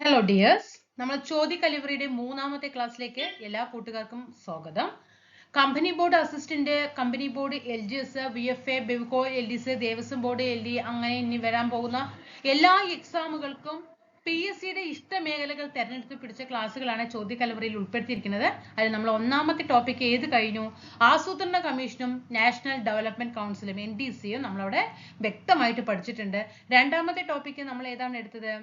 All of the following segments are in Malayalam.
ഹലോ ഡിയേഴ്സ്, നമ്മൾ ചോദ്യ കലിവറിയുടെ മൂന്നാമത്തെ ക്ലാസ്സിലേക്ക് എല്ലാ കൂട്ടുകാർക്കും സ്വാഗതം. Company board assistant, company board LGS, VFA, Bevco LDS, Devaswom board LD, അങ്ങനെ ഇനി വരാൻ പോകുന്ന എല്ലാ എക്സാമുകൾക്കും PSCയുടെ ഇഷ്ട മേഖലകൾ തെരഞ്ഞെടുത്ത് പിടിച്ച ക്ലാസ്സുകളാണ് ചോദ്യ കലിവറിയിൽ ഉൾപ്പെടുത്തിയിരിക്കുന്നത്. അതിൽ നമ്മൾ ഒന്നാമത്തെ ടോപ്പിക് ഏത് കഴിഞ്ഞു? ആസൂത്രണ കമ്മീഷനും നാഷണൽ ഡെവലപ്മെന്റ് കൗൺസിലും NDCയും നമ്മളവിടെ വ്യക്തമായിട്ട് പഠിച്ചിട്ടുണ്ട്. രണ്ടാമത്തെ ടോപ്പിക് നമ്മൾ ഏതാണ് എടുത്തത്?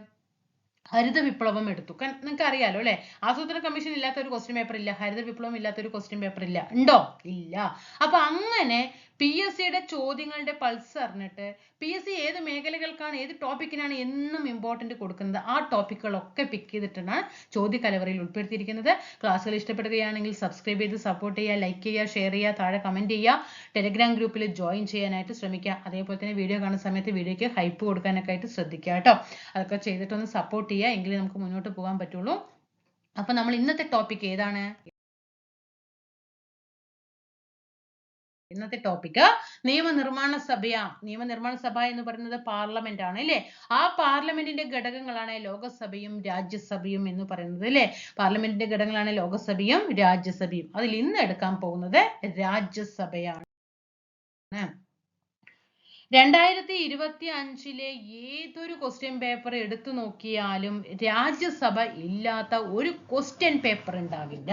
ഹരിത വിപ്ലവം എടുത്തു. നിങ്ങൾക്ക് അറിയാലോ അല്ലെ, ആസൂത്രണ കമ്മീഷൻ ഇല്ലാത്ത ഒരു ക്വസ്റ്റ്യൻ പേപ്പർ ഇല്ല, ഹരിത വിപ്ലവം ഇല്ലാത്ത ഒരു ക്വസ്റ്റ്യൻ പേപ്പർ ഇല്ല. ഉണ്ടോ? ഇല്ല. അപ്പൊ അങ്ങനെ PSCയുടെ ചോദ്യങ്ങളുടെ പൾസ് അറിഞ്ഞിട്ട് PSC ഏത് മേഖലകൾക്കാണ്, ഏത് ടോപ്പിക്കിനാണ് എന്നും ഇമ്പോർട്ടന്റ് കൊടുക്കുന്നത്, ആ ടോപ്പിക്കുകളൊക്കെ പിക്ക് ചെയ്തിട്ടാണ് ചോദ്യ കലവറയിൽ ഉൾപ്പെടുത്തിയിരിക്കുന്നത്. ക്ലാസ്സുകൾ ഇഷ്ടപ്പെടുകയാണെങ്കിൽ സബ്സ്ക്രൈബ് ചെയ്ത് സപ്പോർട്ട് ചെയ്യുക, ലൈക്ക് ചെയ്യുക, ഷെയർ ചെയ്യുക, താഴെ കമന്റ് ചെയ്യുക, ടെലിഗ്രാം ഗ്രൂപ്പിൽ ജോയിൻ ചെയ്യാനായിട്ട് ശ്രമിക്കുക. അതേപോലെ തന്നെ വീഡിയോ കാണുന്ന സമയത്ത് വീഡിയോയ്ക്ക് ഹൈപ്പ് കൊടുക്കാനൊക്കെ ആയിട്ട് ശ്രദ്ധിക്കുക കേട്ടോ. അതൊക്കെ ചെയ്തിട്ടൊന്ന് സപ്പോർട്ട് ചെയ്യുക, എങ്കിലേ നമുക്ക് മുന്നോട്ട് പോകാൻ പറ്റുള്ളൂ. അപ്പൊ നമ്മൾ ഇന്നത്തെ ടോപ്പിക് ഏതാണ്? ഇന്നത്തെ ടോപ്പിക് നിയമനിർമ്മാണ സഭയാ. നിയമനിർമ്മാണ സഭ എന്ന് പറയുന്നത് പാർലമെന്റ് ആണ് അല്ലേ? ആ പാർലമെന്റിന്റെ ഘടകങ്ങളാണ് ലോകസഭയും രാജ്യസഭയും എന്ന് പറയുന്നത് അല്ലേ? പാർലമെന്റിന്റെ ഘടകങ്ങളാണ് ലോകസഭയും രാജ്യസഭയും. അതിൽ ഇന്ന് എടുക്കാൻ പോകുന്നത് രാജ്യസഭയാണ്. 2025 ഏതൊരു ക്വസ്റ്റ്യൻ പേപ്പർ എടുത്തു നോക്കിയാലും രാജ്യസഭ ഇല്ലാത്ത ഒരു ക്വസ്റ്റ്യൻ പേപ്പർ ഉണ്ടാവില്ല.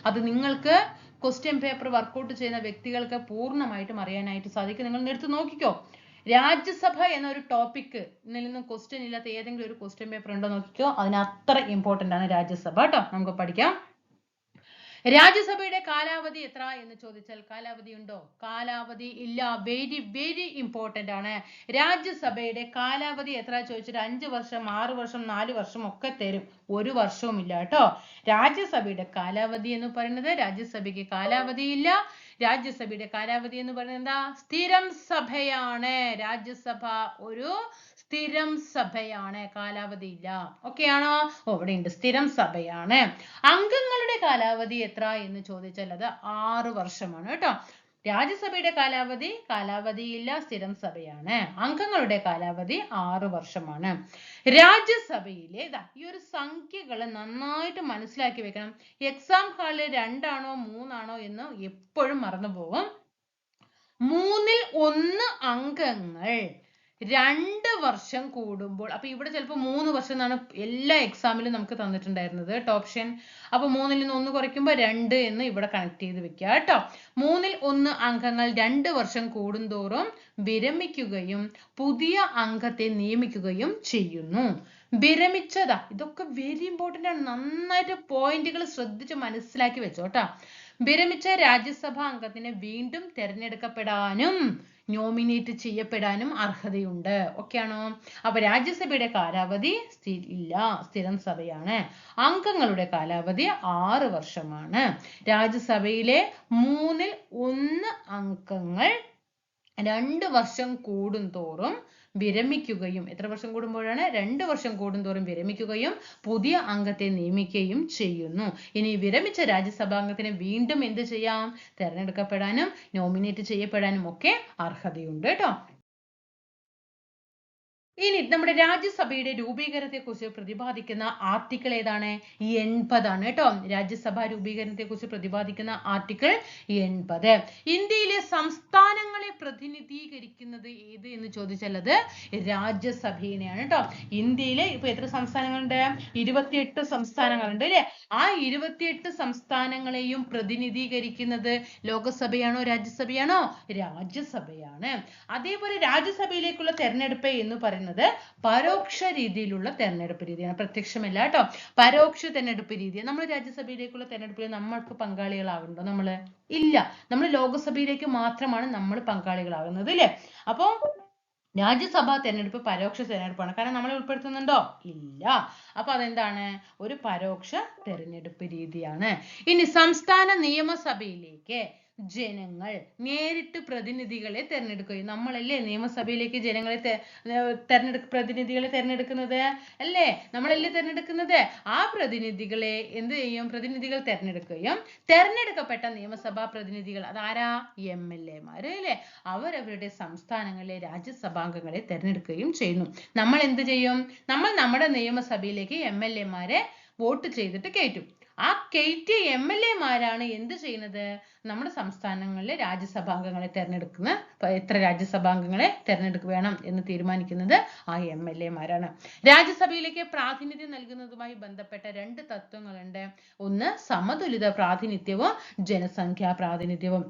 അത് നിങ്ങൾക്ക് ക്വസ്റ്റ്യൻ പേപ്പർ വർക്കൗട്ട് ചെയ്യുന്ന വ്യക്തികൾക്ക് പൂർണ്ണമായിട്ടും അറിയാനായിട്ട് സാധിക്കും. നിങ്ങൾ എടുത്ത് നോക്കിക്കോ, രാജ്യസഭ എന്നൊരു ടോപ്പിക് നിന്ന് ക്വസ്റ്റ്യൻ ഇല്ലാത്ത ഏതെങ്കിലും ഒരു ക്വസ്റ്റ്യൻ പേപ്പർ ഉണ്ടോ നോക്കിക്കോ. അതിന് അത്ര ഇമ്പോർട്ടന്റ് ആണ് രാജ്യസഭ കേട്ടോ. നമുക്ക് പഠിക്കാം. രാജ്യസഭയുടെ കാലാവധി എത്ര എന്ന് ചോദിച്ചാൽ കാലാവധി ഉണ്ടോ? കാലാവധി ഇല്ല. വെരി വെരി ഇമ്പോർട്ടന്റ് ആണ്. രാജ്യസഭയുടെ കാലാവധി എത്ര ചോദിച്ചിട്ട് 5 വർഷം, 6 വർഷം, 4 വർഷം ഒക്കെ തരും. ഒരു വർഷവും ഇല്ല കേട്ടോ. രാജ്യസഭയുടെ കാലാവധി എന്ന് പറയുന്നത്, രാജ്യസഭയ്ക്ക് കാലാവധി ഇല്ല. രാജ്യസഭയുടെ കാലാവധി എന്ന് പറയുന്നത് എന്താ? സ്ഥിരം സഭയാണ്. രാജ്യസഭ ഒരു സ്ഥിരം സഭയാണ്, കാലാവധി ഇല്ല. ഓക്കെ ആണോ? ഇവിടെ ഉണ്ട്, സ്ഥിരം സഭയാണ്. അംഗങ്ങളുടെ കാലാവധി എത്ര എന്ന് ചോദിച്ചാൽ അത് 6 വർഷമാണ് കേട്ടോ. രാജ്യസഭയുടെ കാലാവധിയില്ല, സ്ഥിരം സഭയാണ്. അംഗങ്ങളുടെ കാലാവധി 6 വർഷമാണ്. രാജ്യസഭയിലെ ഈ ഒരു സംഖ്യകൾ നന്നായിട്ട് മനസ്സിലാക്കി വെക്കണം. എക്സാം ഹാളിൽ 2 ആണോ 3 ആണോ എന്ന് എപ്പോഴും മറന്നു പോകും. 3ൽ 1 അംഗങ്ങൾ 2 വർഷം കൂടുമ്പോൾ, അപ്പൊ ഇവിടെ ചിലപ്പോൾ 3 വർഷം എന്നാണ് എല്ലാ എക്സാമിലും നമുക്ക് തന്നിട്ടുണ്ടായിരുന്നത് ഓപ്ഷൻ. അപ്പൊ 3ൽ നിന്ന് 1 കുറയ്ക്കുമ്പോൾ 2 എന്ന് ഇവിടെ കണക്ട് ചെയ്ത് വെക്കുക കേട്ടോ. 3ൽ 1 അംഗങ്ങൾ 2 വർഷം കൂടുന്തോറും വിരമിക്കുകയും പുതിയ അംഗത്തെ നിയമിക്കുകയും ചെയ്യുന്നു. വിരമിച്ചതാ, ഇതൊക്കെ വെരി ഇമ്പോർട്ടന്റ് ആണ്. നന്നായിട്ട് പോയിന്റുകൾ ശ്രദ്ധിച്ച് മനസ്സിലാക്കി വെച്ചോട്ടാ. വിരമിച്ച രാജ്യസഭാ അംഗത്തിന് വീണ്ടും തെരഞ്ഞെടുക്കപ്പെടാനും നോമിനേറ്റ് ചെയ്യപ്പെടാനും അർഹതയുണ്ട്. ഓക്കെ ആണോ? അപ്പൊ രാജ്യസഭയുടെ കാലാവധി ഇല്ല, സ്ഥിരം സഭയാണ്. അംഗങ്ങളുടെ കാലാവധി 6 വർഷമാണ്. രാജ്യസഭയിലെ 3ൽ 1 അംഗങ്ങൾ 2 വർഷം കൂടുന്തോറും വിരമിക്കുകയും, എത്ര വർഷം കൂടുമ്പോഴാണ്? 2 വർഷം കൂടുന്തോറും വിരമിക്കുകയും പുതിയ അംഗത്തെ നിയമിക്കുകയും ചെയ്യുന്നു. ഇനി വിരമിച്ച രാജ്യസഭാംഗത്തിന് വീണ്ടും എന്ത് ചെയ്യാം? തെരഞ്ഞെടുക്കപ്പെടാനും നോമിനേറ്റ് ചെയ്യപ്പെടാനും ഒക്കെ അർഹതയുണ്ട് കേട്ടോ. ഇനി നമ്മുടെ രാജ്യസഭയുടെ രൂപീകരണത്തെ കുറിച്ച് പ്രതിപാദിക്കുന്ന ആർട്ടിക്കിൾ ഏതാണ്? 80 ആണ് കേട്ടോ. രാജ്യസഭ രൂപീകരണത്തെ കുറിച്ച് പ്രതിപാദിക്കുന്ന ആർട്ടിക്കിൾ 80. ഇന്ത്യയിലെ സംസ്ഥാനങ്ങളെ പ്രതിനിധീകരിക്കുന്നത് ഏത് എന്ന് ചോദിച്ചാൽ അത് രാജ്യസഭയെയാണ് കേട്ടോ. ഇന്ത്യയിലെ ഇപ്പൊ എത്ര സംസ്ഥാനങ്ങളുണ്ട്? 28 സംസ്ഥാനങ്ങളുണ്ട് അല്ലെ? ആ 28 സംസ്ഥാനങ്ങളെയും പ്രതിനിധീകരിക്കുന്നത് ലോകസഭയാണോ രാജ്യസഭയാണോ? രാജ്യസഭയാണ്. അതേപോലെ രാജ്യസഭയിലേക്കുള്ള തെരഞ്ഞെടുപ്പ് എന്ന് പറയുന്നത് പരോക്ഷ രീതിയിലുള്ള തെരഞ്ഞെടുപ്പ് രീതിയാണ്, പ്രത്യക്ഷമല്ല കേട്ടോ. പരോക്ഷ തെരഞ്ഞെടുപ്പ് രീതി. നമ്മൾ രാജ്യസഭയിലേക്കുള്ള തെരഞ്ഞെടുപ്പിൽ നമ്മൾക്ക് പങ്കാളികളാകുന്നുണ്ടോ? നമ്മള് ഇല്ല. നമ്മൾ ലോകസഭയിലേക്ക് മാത്രമാണ് നമ്മൾ പങ്കാളികളാകുന്നത് അല്ലേ? അപ്പോ രാജ്യസഭാ തെരഞ്ഞെടുപ്പ് പരോക്ഷ തെരഞ്ഞെടുപ്പാണ്. കാരണം നമ്മളെ ഉൾപ്പെടുത്തുന്നുണ്ടോ? ഇല്ല. അപ്പൊ അതെന്താണ്? ഒരു പരോക്ഷ തെരഞ്ഞെടുപ്പ് രീതിയാണ്. ഇനി സംസ്ഥാന നിയമസഭയിലേക്ക് ജനങ്ങൾ നേരിട്ട് പ്രതിനിധികളെ തെരഞ്ഞെടുക്കുകയും, നമ്മളല്ലേ നിയമസഭയിലേക്ക് ജനങ്ങളെ പ്രതിനിധികളെ തെരഞ്ഞെടുക്കുന്നത് അല്ലേ? നമ്മളല്ലേ തെരഞ്ഞെടുക്കുന്നത്? ആ പ്രതിനിധികളെ എന്ത് ചെയ്യും? പ്രതിനിധികൾ തെരഞ്ഞെടുക്കുകയും തെരഞ്ഞെടുക്കപ്പെട്ട നിയമസഭാ പ്രതിനിധികൾ അതാരാ? MLA മാര് അല്ലേ? അവരവരുടെ സംസ്ഥാനങ്ങളിലെ രാജ്യസഭാംഗങ്ങളെ തെരഞ്ഞെടുക്കുകയും ചെയ്യുന്നു. നമ്മൾ എന്ത് ചെയ്യും? നമ്മൾ നമ്മുടെ നിയമസഭയിലേക്ക് MLA മാരെ വോട്ട് ചെയ്തിട്ട് കയറ്റും. ആ കയറ്റിയ MLA മാരാണ് എന്ത് ചെയ്യുന്നത്? നമ്മുടെ സംസ്ഥാനങ്ങളിലെ രാജ്യസഭാംഗങ്ങളെ തെരഞ്ഞെടുക്കുന്ന, എത്ര രാജ്യസഭാംഗങ്ങളെ വേണം എന്ന് തീരുമാനിക്കുന്നത് ആ MLA മാരാണ്. രാജ്യസഭയിലേക്ക് പ്രാതിനിധ്യം നൽകുന്നതുമായി ബന്ധപ്പെട്ട 2 തത്വങ്ങളുണ്ട്. ഒന്ന് സമതുലിത പ്രാതിനിധ്യവും ജനസംഖ്യാ പ്രാതിനിധ്യവും.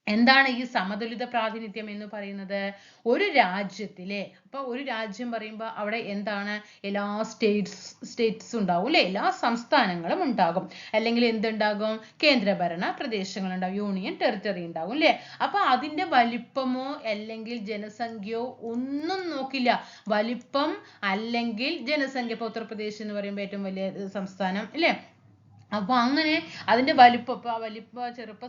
എന്താണ് ഈ സമതുലിത പ്രാതിനിധ്യം എന്ന് പറയുന്നത്? ഒരു രാജ്യത്തിലെ, അപ്പൊ ഒരു രാജ്യം പറയുമ്പോൾ അവിടെ എന്താണ്? എല്ലാ സ്റ്റേറ്റ്സ് ഉണ്ടാവും അല്ലെ? എല്ലാ സംസ്ഥാനങ്ങളും ഉണ്ടാകും. അല്ലെങ്കിൽ എന്തുണ്ടാകും? കേന്ദ്രഭരണ പ്രദേശങ്ങൾ ഉണ്ടാകും, യൂണിയൻ ടെറിട്ടറി ഉണ്ടാകും അല്ലെ? അപ്പൊ അതിന്റെ വലിപ്പമോ അല്ലെങ്കിൽ ജനസംഖ്യയോ ഒന്നും നോക്കില്ല. വലിപ്പം അല്ലെങ്കിൽ ജനസംഖ്യ. ഇപ്പൊ ഉത്തർപ്രദേശ് എന്ന് പറയുമ്പോൾ ഏറ്റവും വലിയ സംസ്ഥാനം അല്ലെ? അപ്പൊ അങ്ങനെ അതിന്റെ ചെറുപ്പ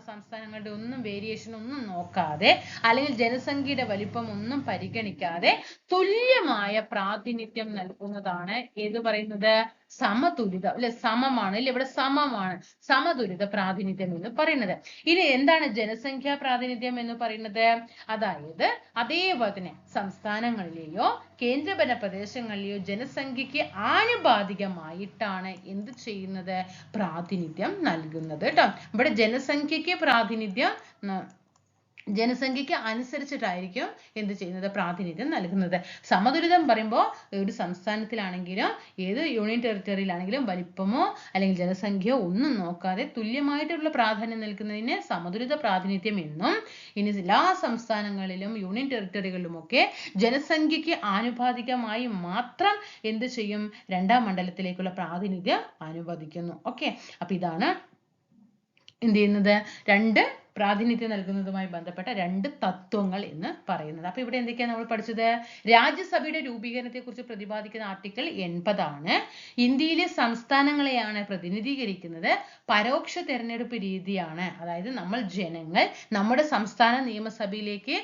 സംസ്ഥാനങ്ങളുടെ ഒന്നും വേരിയേഷൻ ഒന്നും നോക്കാതെ, അല്ലെങ്കിൽ ജനസംഖ്യയുടെ വലിപ്പം ഒന്നും പരിഗണിക്കാതെ തുല്യമായ പ്രാതിനിധ്യം നൽകുന്നതാണ് ഏത് പറയുന്നത്? സമതുലിത അല്ലെ? സമമാണ് അല്ലെ? ഇവിടെ സമമാണ് സമതുലിത പ്രാതിനിധ്യം എന്ന് പറയുന്നത്. ഇനി എന്താണ് ജനസംഖ്യാ പ്രാതിനിധ്യം എന്ന് പറയുന്നത്? അതായത് അതേപോലെ തന്നെ സംസ്ഥാനങ്ങളിലെയോ കേന്ദ്രഭരണ പ്രദേശങ്ങളിലെയോ ജനസംഖ്യയ്ക്ക് ആനുപാതികമായിട്ടാണ് എന്ത് ചെയ്യുന്നത്? പ്രാതിനിധ്യം നൽകുന്നത് കേട്ടോ. ഇവിടെ ജനസംഖ്യയ്ക്ക് അനുസരിച്ചിട്ടായിരിക്കും എന്ത് ചെയ്യുന്നത്? പ്രാതിനിധ്യം നൽകുന്നത്. സമതുലിതം പറയുമ്പോൾ ഒരു സംസ്ഥാനത്തിലാണെങ്കിലും ഏത് യൂണിയൻ ടെറിട്ടറിയിലാണെങ്കിലും വലിപ്പമോ അല്ലെങ്കിൽ ജനസംഖ്യയോ ഒന്നും നോക്കാതെ തുല്യമായിട്ടുള്ള പ്രാധാന്യം നൽകുന്നതിന് സമതുലിത പ്രാതിനിധ്യം എന്നും, ഇനി എല്ലാ സംസ്ഥാനങ്ങളിലും യൂണിയൻ ടെറിട്ടറികളിലുമൊക്കെ ജനസംഖ്യയ്ക്ക് ആനുപാതികമായി മാത്രം എന്ത് ചെയ്യും? 2ാം മണ്ഡലത്തിലേക്കുള്ള പ്രാതിനിധ്യം അനുവദിക്കുന്നു. ഓക്കെ, അപ്പൊ ഇതാണ് എന്ത് ചെയ്യുന്നത്? 2 പ്രാതിനിധ്യം നൽകുന്നതുമായി ബന്ധപ്പെട്ട 2 തത്വങ്ങൾ എന്ന് പറയുന്നത്. അപ്പൊ ഇവിടെ എന്തൊക്കെയാണ് നമ്മൾ പഠിച്ചത്? രാജ്യസഭയുടെ രൂപീകരണത്തെ കുറിച്ച് പ്രതിപാദിക്കുന്ന ആർട്ടിക്കിൾ 80 ആണ്. ഇന്ത്യയിലെ സംസ്ഥാനങ്ങളെയാണ് പ്രതിനിധീകരിക്കുന്നത്. പരോക്ഷ തെരഞ്ഞെടുപ്പ് രീതിയാണ്. അതായത് നമ്മൾ ജനങ്ങൾ നമ്മുടെ സംസ്ഥാന നിയമസഭയിലേക്ക്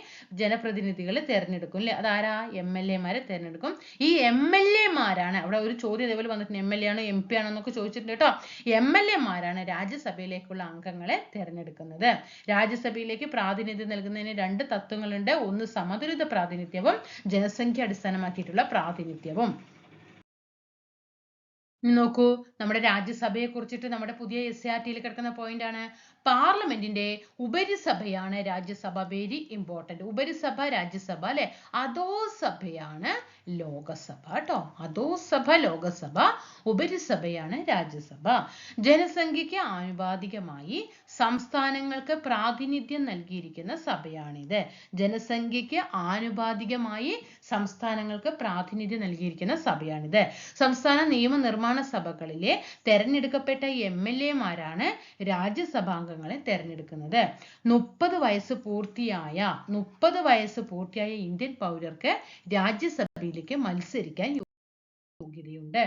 ജനപ്രതിനിധികളെ തെരഞ്ഞെടുക്കും അല്ലെ? അതാരാ? MLA മാരെ തെരഞ്ഞെടുക്കും. ഈ MLA മാരാണ്, അവിടെ ഒരു ചോദ്യം ഇതേപോലെ വന്നിട്ടുണ്ട്, MLA ആണോ MP ആണോ എന്നൊക്കെ ചോദിച്ചിട്ടുണ്ട് കേട്ടോ. MLA മാരാണ് രാജ്യസഭയിലേക്കുള്ള അംഗങ്ങളെ തെരഞ്ഞെടുക്കുന്നത്. രാജ്യസഭയിലേക്ക് പ്രാതിനിധ്യം നൽകുന്നതിന് 2 തത്വങ്ങളുണ്ട്. ഒന്ന് സമതുലിത പ്രാതിനിധ്യവും ജനസംഖ്യ അടിസ്ഥാനമാക്കിയിട്ടുള്ള പ്രാതിനിധ്യവും. നോക്കൂ, നമ്മുടെ രാജ്യസഭയെ കുറിച്ചിട്ട് നമ്മുടെ പുതിയ SCERT-യിൽ കിടക്കുന്ന പോയിന്റ് ആണ്. പാർലമെന്റിന്റെ ഉപരിസഭയാണ് രാജ്യസഭ. Very important. ഉപരിസഭ രാജ്യസഭ അല്ലെ? അധോസഭയാണ് ലോകസഭ കേട്ടോ. അധോസഭ ലോകസഭ, ഉപരിസഭയാണ് രാജ്യസഭ. ജനസംഖ്യയ്ക്ക് ആനുപാതികമായി സംസ്ഥാനങ്ങൾക്ക് പ്രാതിനിധ്യം നൽകിയിരിക്കുന്ന സഭയാണിത്. ജനസംഖ്യയ്ക്ക് ആനുപാതികമായി സംസ്ഥാനങ്ങൾക്ക് പ്രാതിനിധ്യം നൽകിയിരിക്കുന്ന സഭയാണിത്. സംസ്ഥാന നിയമനിർമ്മാണ സഭകളിലെ തെരഞ്ഞെടുക്കപ്പെട്ട MLA-മാരാണ് രാജ്യസഭാംഗങ്ങളെ തെരഞ്ഞെടുക്കുന്നത്. 30 വയസ്സ് പൂർത്തിയായ ഇന്ത്യൻ പൗരർക്ക് രാജ്യസഭയിലേക്ക് മത്സരിക്കാൻ യോഗ്യതയുണ്ട്.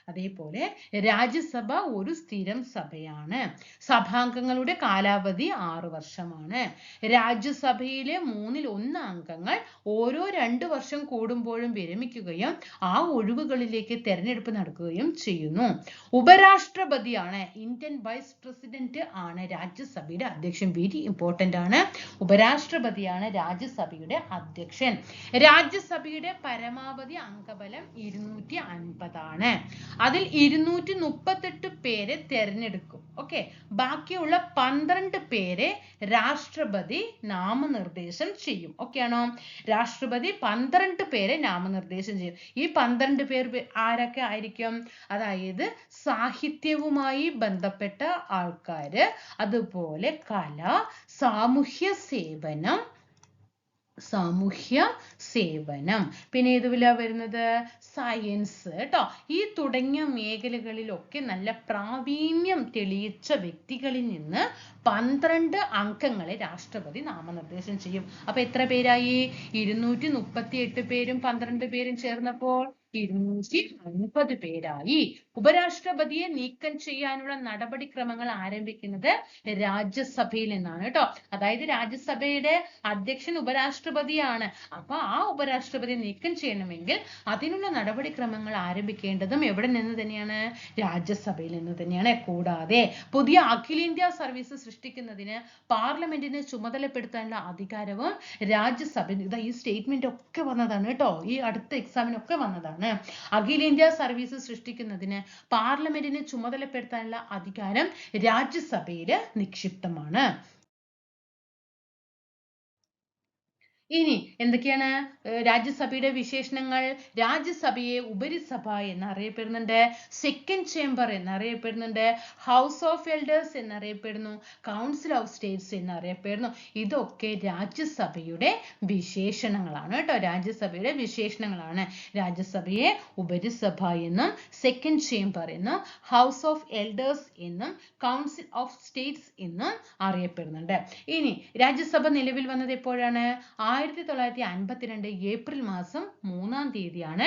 അതേപോലെ രാജ്യസഭ ഒരു സ്ഥിരം സഭയാണ്. സഭാംഗങ്ങളുടെ കാലാവധി 6 വർഷമാണ്. രാജ്യസഭയിലെ 1/3 അംഗങ്ങൾ ഓരോ 2 വർഷം കൂടുമ്പോഴും വിരമിക്കുകയും ആ ഒഴിവുകളിലേക്ക് തെരഞ്ഞെടുപ്പ് നടക്കുകയും ചെയ്യുന്നു. ഉപരാഷ്ട്രപതിയാണ്, ഇന്ത്യൻ വൈസ് പ്രസിഡന്റ് ആണ് രാജ്യസഭയുടെ അധ്യക്ഷൻ. വെരി ഇമ്പോർട്ടന്റ് ആണ്. ഉപരാഷ്ട്രപതിയാണ് രാജ്യസഭയുടെ അധ്യക്ഷൻ. രാജ്യസഭയുടെ പരമാവധി അംഗബലം 250 ആണ്. അതിൽ 238 പേരെ തെരഞ്ഞെടുക്കും. ഓക്കെ, ബാക്കിയുള്ള 12 പേരെ രാഷ്ട്രപതി നാമനിർദ്ദേശം ചെയ്യും. ഓക്കെ ആണോ? രാഷ്ട്രപതി 12 പേരെ നാമനിർദ്ദേശം ചെയ്യും. ഈ 12 പേർ ആരൊക്കെ ആയിരിക്കും? അതായത് സാഹിത്യവുമായി ബന്ധപ്പെട്ട ആൾക്കാര്, അതുപോലെ കല, സാമൂഹ്യ സേവനം, പിന്നെ ഏതുപോലെ വരുന്നത്? സയൻസ് കേട്ടോ. ഈ തുടങ്ങിയ മേഖലകളിലൊക്കെ നല്ല പ്രാവീണ്യം തെളിയിച്ച വ്യക്തികളിൽ നിന്ന് 12 അംഗങ്ങളെ രാഷ്ട്രപതി നാമനിർദ്ദേശം ചെയ്യും. അപ്പൊ എത്ര പേരായി? 238 പേരും 12 പേരും ചേർന്നപ്പോൾ 250 പേരായി. ഉപരാഷ്ട്രപതിയെ നീക്കം ചെയ്യാനുള്ള നടപടിക്രമങ്ങൾ ആരംഭിക്കുന്നത് രാജ്യസഭയിൽ നിന്നാണ് കേട്ടോ. അതായത് രാജ്യസഭയുടെ അധ്യക്ഷൻ ഉപരാഷ്ട്രപതിയാണ്. അപ്പൊ ആ ഉപരാഷ്ട്രപതിയെ നീക്കം ചെയ്യണമെങ്കിൽ അതിനുള്ള നടപടിക്രമങ്ങൾ ആരംഭിക്കേണ്ടതും എവിടെ നിന്ന് തന്നെയാണ്? രാജ്യസഭയിൽ നിന്ന് തന്നെയാണ്. കൂടാതെ പുതിയ അഖിലേന്ത്യാ സർവീസ് സൃഷ്ടിക്കുന്നതിന് പാർലമെന്റിനെ ചുമതലപ്പെടുത്താനുള്ള അധികാരവും രാജ്യസഭ. ഈ സ്റ്റേറ്റ്മെന്റ് ഒക്കെ വന്നതാണ് കേട്ടോ, ഈ അടുത്ത എക്സാമിനൊക്കെ വന്നതാണ്. അഖിലേന്ത്യാ സർവീസ് സൃഷ്ടിക്കുന്നതിന് പാർലമെന്റിനെ ചുമതലപ്പെടുത്താനുള്ള അധികാരം രാജ്യസഭയില് നിക്ഷിപ്തമാണ്. ഇനി എന്തൊക്കെയാണ് രാജ്യസഭയുടെ വിശേഷണങ്ങൾ? രാജ്യസഭയെ ഉപരിസഭ എന്നറിയപ്പെടുന്നുണ്ട്, സെക്കൻഡ് ചേംബർ എന്നറിയപ്പെടുന്നുണ്ട്, ഹൗസ് ഓഫ് എൽഡേഴ്സ് എന്നറിയപ്പെടുന്നു, കൗൺസിൽ ഓഫ് സ്റ്റേറ്റ്സ് എന്നറിയപ്പെടുന്നു. ഇതൊക്കെ രാജ്യസഭയുടെ വിശേഷണങ്ങളാണ് കേട്ടോ, രാജ്യസഭയുടെ വിശേഷണങ്ങളാണ്. രാജ്യസഭയെ ഉപരിസഭ എന്നും സെക്കൻഡ് ചേംബർ എന്നും ഹൗസ് ഓഫ് എൽഡേഴ്സ് എന്നും കൗൺസിൽ ഓഫ് സ്റ്റേറ്റ്സ് എന്നും അറിയപ്പെടുന്നുണ്ട്. ഇനി രാജ്യസഭ നിലവിൽ വന്നത് എപ്പോഴാണ്? 1952 ഏപ്രിൽ മാസം 3-ാം തീയതിയാണ്.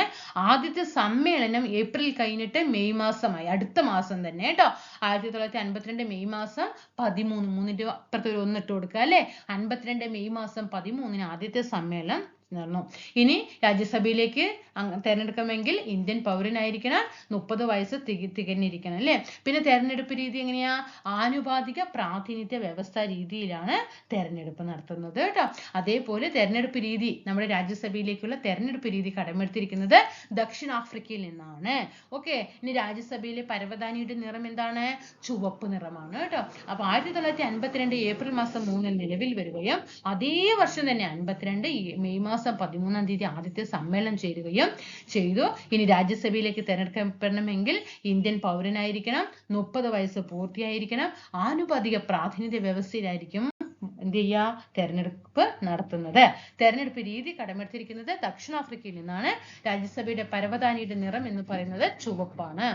ആദ്യത്തെ സമ്മേളനം ഏപ്രിൽ കഴിഞ്ഞിട്ട് മെയ് മാസമായി, അടുത്ത മാസം തന്നെ കേട്ടോ. 1952 മെയ് മാസം 13, 3ന്റെ അപ്പുറത്ത് ഒരു 1 ഇട്ട് കൊടുക്കുക അല്ലെ. 52 മെയ് മാസം 13-ന് ആദ്യത്തെ സമ്മേളനം നടന്നു. ഇനി രാജ്യസഭയിലേക്ക് തെരഞ്ഞെടുക്കണമെങ്കിൽ ഇന്ത്യൻ പൗരനായിരിക്കണം, 30 വയസ്സ് തികഞ്ഞിരിക്കണം അല്ലെ. പിന്നെ തെരഞ്ഞെടുപ്പ് രീതി എങ്ങനെയാ? ആനുപാതിക പ്രാതിനിധ്യ വ്യവസ്ഥ രീതിയിലാണ് തെരഞ്ഞെടുപ്പ് നടത്തുന്നത് കേട്ടോ. അതേപോലെ തെരഞ്ഞെടുപ്പ് രീതി, നമ്മുടെ രാജ്യസഭയിലേക്കുള്ള തെരഞ്ഞെടുപ്പ് രീതി കടമെടുത്തിരിക്കുന്നത് ദക്ഷിണാഫ്രിക്കയിൽ നിന്നാണ്. ഓക്കെ. ഇനി രാജ്യസഭയിലെ പരവതാനിയുടെ നിറം എന്താണ്? ചുവപ്പ് നിറമാണ് കേട്ടോ. അപ്പൊ 1952 ഏപ്രിൽ മാസം 3-ന് നിലവിൽ വരികയും അതേ വർഷം തന്നെ 52 മെയ് മാസം 13-ാം തീയതി ആദ്യത്തെ സമ്മേളനം ചേരുകയും ചെയ്തു. ഇനി രാജ്യസഭയിലേക്ക് തെരഞ്ഞെടുക്കപ്പെടണമെങ്കിൽ ഇന്ത്യൻ പൗരനായിരിക്കണം, 30 വയസ്സ് പൂർത്തിയായിരിക്കണം, ആനുപാതിക പ്രാതിനിധ്യ വ്യവസ്ഥയിലായിരിക്കും എന്ത് ചെയ്യുക? തെരഞ്ഞെടുപ്പ് നടത്തുന്നത്. തെരഞ്ഞെടുപ്പ് രീതി കടമെടുത്തിരിക്കുന്നത് ദക്ഷിണാഫ്രിക്കയിൽ നിന്നാണ്. രാജ്യസഭയുടെ പരവതാനിയുടെ നിറം എന്ന് പറയുന്നത് ചുവപ്പാണ്.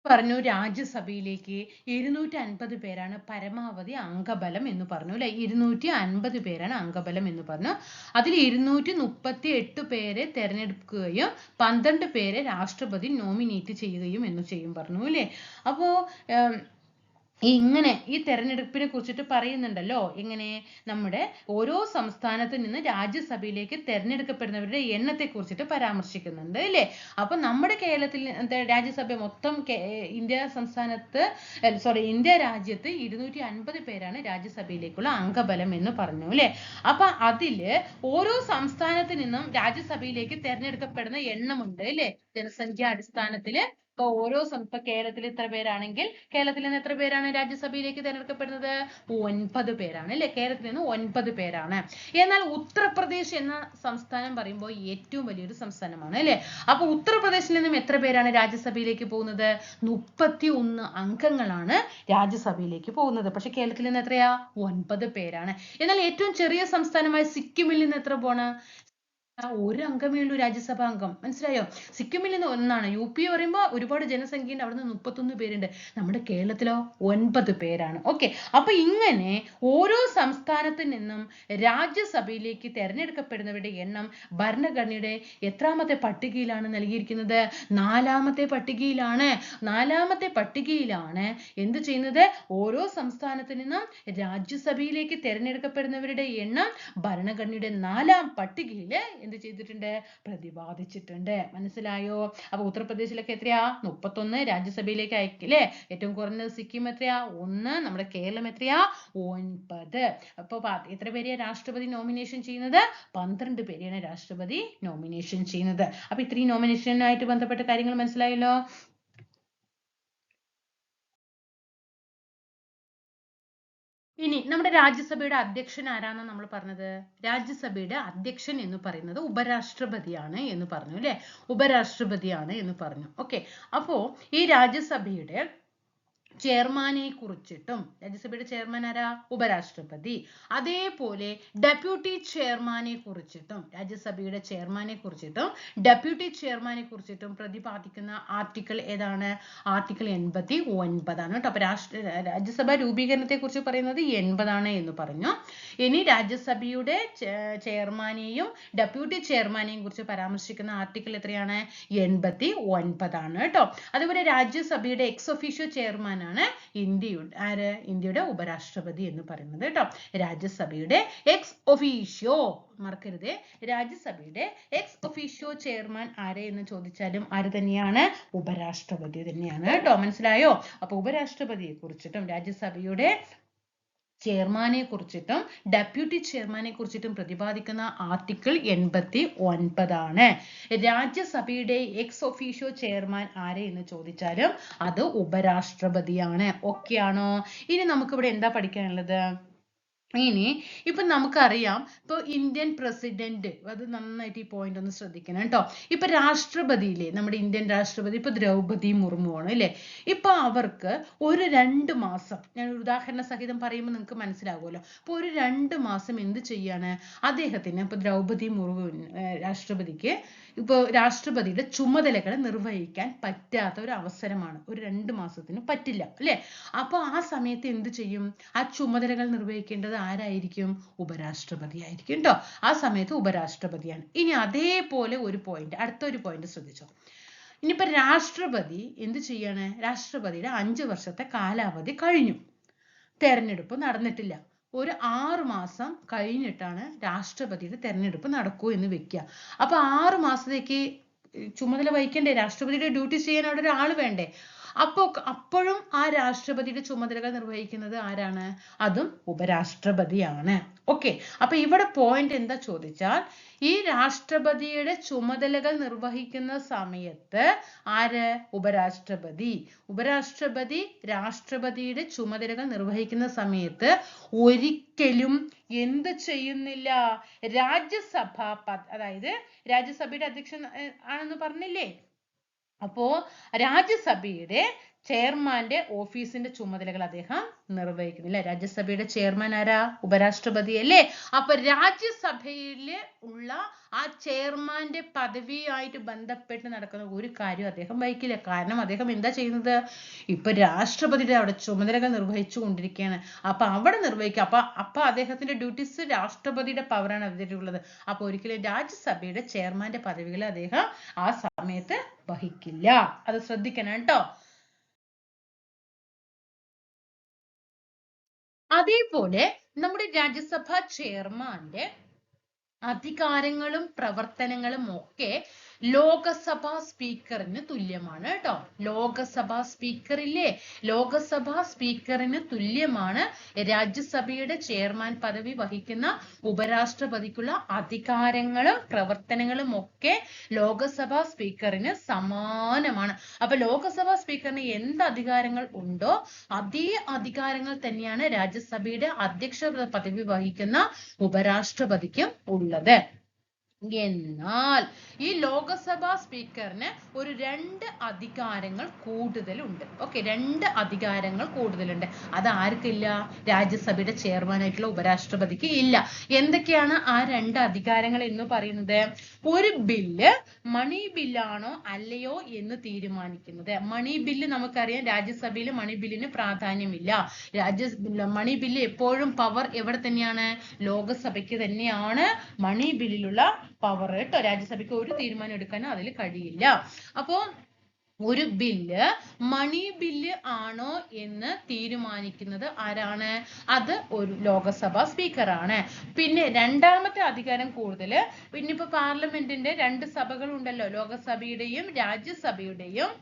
പറഞ്ഞു രാജ്യസഭയിലേക്ക് 250 പേരാണ് പരമാവധി അംഗബലം എന്ന് പറഞ്ഞു അല്ലെ. 250 പേരാണ് അംഗബലം എന്ന് പറഞ്ഞു. അതിൽ 238 പേരെ തെരഞ്ഞെടുക്കുകയും 12 പേരെ രാഷ്ട്രപതി നോമിനേറ്റ് ചെയ്യുകയും ചെയ്യും പറഞ്ഞു അല്ലെ. അപ്പോ ഇങ്ങനെ ഈ തെരഞ്ഞെടുപ്പിനെ കുറിച്ചിട്ട് പറയുന്നുണ്ടല്ലോ. എങ്ങനെ? നമ്മുടെ ഓരോ സംസ്ഥാനത്ത് നിന്ന് രാജ്യസഭയിലേക്ക് തെരഞ്ഞെടുക്കപ്പെടുന്നവരുടെ എണ്ണത്തെ കുറിച്ചിട്ട് പരാമർശിക്കുന്നുണ്ട് അല്ലേ. അപ്പൊ നമ്മുടെ കേരളത്തിൽ രാജ്യസഭ മൊത്തം ഇന്ത്യ രാജ്യത്ത് 250 പേരാണ് രാജ്യസഭയിലേക്കുള്ള അംഗബലം എന്ന് പറഞ്ഞു അല്ലെ. അപ്പൊ അതില് ഓരോ സംസ്ഥാനത്ത് നിന്നും രാജ്യസഭയിലേക്ക് തെരഞ്ഞെടുക്കപ്പെടുന്ന എണ്ണമുണ്ട് അല്ലെ, ജനസംഖ്യ അടിസ്ഥാനത്തില്. ഇപ്പൊ ഓരോ കേരളത്തിൽ ഇത്ര പേരാണെങ്കിൽ കേരളത്തിൽ നിന്ന് എത്ര പേരാണ് രാജ്യസഭയിലേക്ക് തെരഞ്ഞെടുക്കപ്പെടുന്നത്? 9 പേരാണ് അല്ലെ. കേരളത്തിൽ നിന്ന് 9 പേരാണ്. എന്നാൽ ഉത്തർപ്രദേശ് എന്ന സംസ്ഥാനം പറയുമ്പോൾ ഏറ്റവും വലിയൊരു സംസ്ഥാനമാണ് അല്ലെ. അപ്പൊ ഉത്തർപ്രദേശിൽ നിന്നും എത്ര പേരാണ് രാജ്യസഭയിലേക്ക് പോകുന്നത്? 31 അംഗങ്ങളാണ് രാജ്യസഭയിലേക്ക് പോകുന്നത്. പക്ഷെ കേരളത്തിൽ നിന്ന് എത്രയാ? 9 പേരാണ്. എന്നാൽ ഏറ്റവും ചെറിയ സംസ്ഥാനമായ സിക്കിമിൽ നിന്ന് എത്ര പോണ്? 1 അംഗമേ ഉള്ളൂ രാജ്യസഭാ അംഗം. മനസ്സിലായോ? സിക്കിമിൽ നിന്ന് 1 യു പി പറയുമ്പോൾ ഒരുപാട് ജനസംഖ്യയുണ്ട്, അവിടെ നിന്ന് 31 പേരുണ്ട്. നമ്മുടെ കേരളത്തിലോ 9 പേരാണ്. ഓക്കെ. അപ്പൊ ഇങ്ങനെ ഓരോ സംസ്ഥാനത്ത് നിന്നും രാജ്യസഭയിലേക്ക് തെരഞ്ഞെടുക്കപ്പെടുന്നവരുടെ എണ്ണം ഭരണഘടനയുടെ എത്രാമത്തെ പട്ടികയിലാണ് നൽകിയിരിക്കുന്നത്? 4-ാമത്തെ പട്ടികയിലാണ്. 4-ാമത്തെ പട്ടികയിലാണ് എന്ത് ചെയ്യുന്നത്? ഓരോ സംസ്ഥാനത്ത് നിന്നും രാജ്യസഭയിലേക്ക് തെരഞ്ഞെടുക്കപ്പെടുന്നവരുടെ എണ്ണം ഭരണഘടനയുടെ 4-ാം പട്ടികയിൽ എന്ത് ചെയ്തിട്ടുണ്ട്? പ്രതിപാദിച്ചിട്ടുണ്ട്. മനസ്സിലായോ? അപ്പൊ ഉത്തർപ്രദേശിലൊക്കെ എത്രയാ? 31 രാജ്യസഭയിലേക്ക് അയക്കില്ലേ. ഏറ്റവും കുറഞ്ഞത് സിക്കിം എത്രയാ? 1. നമ്മുടെ കേരളം എത്രയാ? 9. അപ്പൊ എത്ര പേരെയാ രാഷ്ട്രപതി നോമിനേഷൻ ചെയ്യുന്നത്? 12 പേരെയാണ് രാഷ്ട്രപതി നോമിനേഷൻ ചെയ്യുന്നത്. അപ്പൊ ഇത്രയും നോമിനേഷനുമായിട്ട് ബന്ധപ്പെട്ട കാര്യങ്ങൾ മനസ്സിലായല്ലോ. ഇനി നമ്മുടെ രാജ്യസഭയുടെ അധ്യക്ഷൻ ആരാണെന്ന് നമ്മൾ പറഞ്ഞത്? രാജ്യസഭയുടെ അധ്യക്ഷൻ എന്ന് പറയുന്നത് ഉപരാഷ്ട്രപതിയാണ് എന്ന് പറഞ്ഞു അല്ലെ. ഉപരാഷ്ട്രപതിയാണ് എന്ന് പറഞ്ഞു. ഓക്കെ. അപ്പോ ഈ രാജ്യസഭയുടെ ചെയർമാനെ കുറിച്ചിട്ടും, രാജ്യസഭയുടെ ചെയർമാൻ ആരാ? ഉപരാഷ്ട്രപതി. അതേപോലെ ഡെപ്യൂട്ടി ചെയർമാനെ കുറിച്ചിട്ടും, രാജ്യസഭയുടെ ചെയർമാനെ കുറിച്ചിട്ടും ഡെപ്യൂട്ടി ചെയർമാനെ കുറിച്ചിട്ടും പ്രതിപാദിക്കുന്ന ആർട്ടിക്കിൾ ഏതാണ്? ആർട്ടിക്കിൾ 89 കേട്ടോ. അപ്പൊ രാജ്യസഭ രൂപീകരണത്തെ കുറിച്ച് പറയുന്നത് 80 എന്ന് പറഞ്ഞു. ഇനി രാജ്യസഭയുടെ ചെയർമാനെയും ഡെപ്യൂട്ടി ചെയർമാനെയും കുറിച്ച് പരാമർശിക്കുന്ന ആർട്ടിക്കിൾ എത്രയാണ്? 89 കേട്ടോ. അതുപോലെ രാജ്യസഭയുടെ എക്സ് ഒഫീഷ്യോ ചെയർമാൻ ആണ് ഇന്ത്യയുടെ ഉപരാഷ്ട്രപതി എന്ന് പറയുന്നത് കേട്ടോ. രാജ്യസഭയുടെ എക്സ് ഒഫീഷ്യോ, മറക്കരുത്, രാജ്യസഭയുടെ എക്സ് ഒഫീഷ്യോ ചെയർമാൻ ആരെ എന്ന് ചോദിച്ചാലും ആര് തന്നെയാണ്? ഉപരാഷ്ട്രപതി തന്നെയാണ് കേട്ടോ. മനസ്സിലായോ? അപ്പൊ ഉപരാഷ്ട്രപതിയെ കുറിച്ചിട്ടും രാജ്യസഭയുടെ ചെയർമാനെ കുറിച്ചിട്ടും ഡെപ്യൂട്ടി ചെയർമാനെ കുറിച്ചിട്ടും പ്രതിപാദിക്കുന്ന ആർട്ടിക്കിൾ 89 രാജ്യസഭയുടെ എക്സ് ഒഫീഷ്യോ ചെയർമാൻ ആരെ എന്ന് ചോദിച്ചാലും അത് ഉപരാഷ്ട്രപതിയാണ്. ഓക്കെ ആണോ? ഇനി നമുക്കിവിടെ എന്താ പഠിക്കാനുള്ളത്? ഇനി ഇപ്പൊ നമുക്കറിയാം, ഇപ്പൊ ഇന്ത്യൻ പ്രസിഡന്റ്, അത് നന്നായിട്ട് ഈ പോയിന്റ് ഒന്ന് ശ്രദ്ധിക്കണം കേട്ടോ. ഇപ്പൊ രാഷ്ട്രപതിയിലെ നമ്മുടെ ഇന്ത്യൻ രാഷ്ട്രപതി ഇപ്പൊ ദ്രൗപദി മുർമു ആണ് അല്ലെ. ഇപ്പൊ അവർക്ക് ഒരു 2 മാസം, ഞാൻ ഒരു ഉദാഹരണ സഹിതം പറയുമ്പോൾ നിങ്ങൾക്ക് മനസ്സിലാകുമല്ലോ. ഇപ്പൊ ഒരു 2 മാസം എന്ത് ചെയ്യാണ് അദ്ദേഹത്തിന്? ഇപ്പൊ ദ്രൗപദി മുർമു രാഷ്ട്രപതിക്ക് ഇപ്പൊ രാഷ്ട്രപതിയുടെ ചുമതലകൾ നിർവഹിക്കാൻ പറ്റാത്ത ഒരു അവസരമാണ്. ഒരു 2 മാസത്തിന് പറ്റില്ല അല്ലെ. അപ്പൊ ആ സമയത്ത് എന്ത് ചെയ്യും? ആ ചുമതലകൾ നിർവഹിക്കേണ്ടത് ആരായിരിക്കും? ഉപരാഷ്ട്രപതി ആയിരിക്കും കേട്ടോ. ആ സമയത്ത് ഉപരാഷ്ട്രപതിയാണ്. ഇനി അതേപോലെ ഒരു പോയിന്റ്, അടുത്തൊരു പോയിന്റ് ശ്രദ്ധിച്ചോ. ഇനിയിപ്പോ രാഷ്ട്രപതി എന്ത് ചെയ്യാണ്? രാഷ്ട്രപതിയുടെ 5 വർഷത്തെ കാലാവധി കഴിഞ്ഞു, തെരഞ്ഞെടുപ്പ് നടന്നിട്ടില്ല. ഒരു 6 മാസം കഴിഞ്ഞിട്ടാണ് രാഷ്ട്രപതിയുടെ തെരഞ്ഞെടുപ്പ് നടക്കൂ എന്ന് വെക്കുക. അപ്പൊ 6 മാസത്തേക്ക് ചുമതല വഹിക്കണ്ടേ? രാഷ്ട്രപതിയുടെ ഡ്യൂട്ടി ചെയ്യാൻ അവിടെ ഒരാൾ വേണ്ടേ? അപ്പോഴും ആ രാഷ്ട്രപതിയുടെ ചുമതലകൾ നിർവഹിക്കുന്നത് ആരാണ്? അതും ഉപരാഷ്ട്രപതിയാണ്. ഓക്കെ. അപ്പൊ ഇവിടെ പോയിന്റ് എന്താ ചോദിച്ചാൽ, ഈ രാഷ്ട്രപതിയുടെ ചുമതലകൾ നിർവഹിക്കുന്ന സമയത്ത് ആര്? ഉപരാഷ്ട്രപതി. ഉപരാഷ്ട്രപതി രാഷ്ട്രപതിയുടെ ചുമതലകൾ നിർവഹിക്കുന്ന സമയത്ത് ഒരിക്കലും എന്ത് ചെയ്യുന്നില്ല? രാജ്യസഭ, അതായത് രാജ്യസഭയുടെ അധ്യക്ഷൻ ആണെന്ന് പറഞ്ഞില്ലേ. അപ്പോ രാജ്യസഭയുടെ ചെയർമാന്റെ ഓഫീസിന്റെ ചുമതലകൾ അദ്ദേഹം നിർവഹിക്കുന്നില്ല. രാജ്യസഭയുടെ ചെയർമാൻ ആരാ? ഉപരാഷ്ട്രപതി അല്ലേ. അപ്പൊ രാജ്യസഭയിൽ ഉള്ള ആ ചെയർമാന്റെ പദവിയായിട്ട് ബന്ധപ്പെട്ട് നടക്കുന്ന ഒരു കാര്യം അദ്ദേഹം വഹിക്കില്ല. കാരണം അദ്ദേഹം എന്താ ചെയ്യുന്നത്? ഇപ്പൊ രാഷ്ട്രപതിയുടെ അവിടെ ചുമതലകൾ നിർവഹിച്ചു കൊണ്ടിരിക്കുകയാണ്. അപ്പൊ അവിടെ നിർവഹിക്കുക. അപ്പൊ അദ്ദേഹത്തിന്റെ ഡ്യൂട്ടീസ് രാഷ്ട്രപതിയുടെ പവറാണ് അതിലുള്ളത്. അപ്പൊ ഒരിക്കലും രാജ്യസഭയുടെ ചെയർമാന്റെ പദവികൾ അദ്ദേഹം ആ സമയത്ത് വഹിക്കില്ല. അത് ശ്രദ്ധിക്കണം കേട്ടോ. അതേപോലെ നമ്മുടെ രാജ്യസഭാ ചെയർമാന്റെ അധികാരങ്ങളും പ്രവർത്തനങ്ങളും ഒക്കെ ലോകസഭാ സ്പീക്കറിന് തുല്യമാണ് കേട്ടോ. ലോകസഭാ സ്പീക്കർ ഇല്ലേ, ലോകസഭാ സ്പീക്കറിന് തുല്യമാണ് രാജ്യസഭയുടെ ചെയർമാൻ പദവി വഹിക്കുന്ന ഉപരാഷ്ട്രപതിക്കുള്ള അധികാരങ്ങളും പ്രവർത്തനങ്ങളും ഒക്കെ ലോകസഭാ സ്പീക്കറിന് സമാനമാണ്. അപ്പൊ ലോകസഭാ സ്പീക്കറിന് എന്ത് അധികാരങ്ങൾ ഉണ്ടോ അതേ അധികാരങ്ങൾ തന്നെയാണ് രാജ്യസഭയുടെ അധ്യക്ഷ പദവി വഹിക്കുന്ന ഉപരാഷ്ട്രപതിക്കും ഉള്ളത്. എന്നാൽ ഈ ലോകസഭാ സ്പീക്കറിന് ഒരു 2 അധികാരങ്ങൾ കൂടുതലുണ്ട്. ഓക്കെ, 2 അധികാരങ്ങൾ കൂടുതലുണ്ട്. അത് ആർക്കില്ല? രാജ്യസഭയുടെ ചെയർമാനായിട്ടുള്ള ഉപരാഷ്ട്രപതിക്ക് ഇല്ല. എന്തൊക്കെയാണ് ആ 2 അധികാരങ്ങൾ എന്ന് പറയുന്നത്? ഒരു ബില്ല് മണി ബില്ലാണോ അല്ലയോ എന്ന് തീരുമാനിക്കുന്നത്. മണി ബില്ല് നമുക്കറിയാം, രാജ്യസഭയിൽ മണി ബില്ലിന് പ്രാധാന്യമില്ല. മണി ബില്ല് എപ്പോഴും പവർ എവിടെ തന്നെയാണ്? ലോകസഭയ്ക്ക് തന്നെയാണ് മണി ബില്ലിലുള്ള പവർ കേട്ടോ. രാജ്യസഭയ്ക്ക് ഒരു തീരുമാനം എടുക്കാനും അതിൽ കഴിയില്ല. അപ്പോ ഒരു ബില്ല് മണി ബില്ല് ആണോ എന്ന് തീരുമാനിക്കുന്നത് ആരാണ്? അത് ഒരു ലോകസഭാ സ്പീക്കറാണ്. പിന്നെ രണ്ടാമത്തെ അധികാരം കൂടുതൽ, പിന്നെ ഇപ്പൊ പാർലമെന്റിന്റെ 2 സഭകൾ ഉണ്ടല്ലോ, ലോകസഭയുടെയും രാജ്യസഭയുടെയും.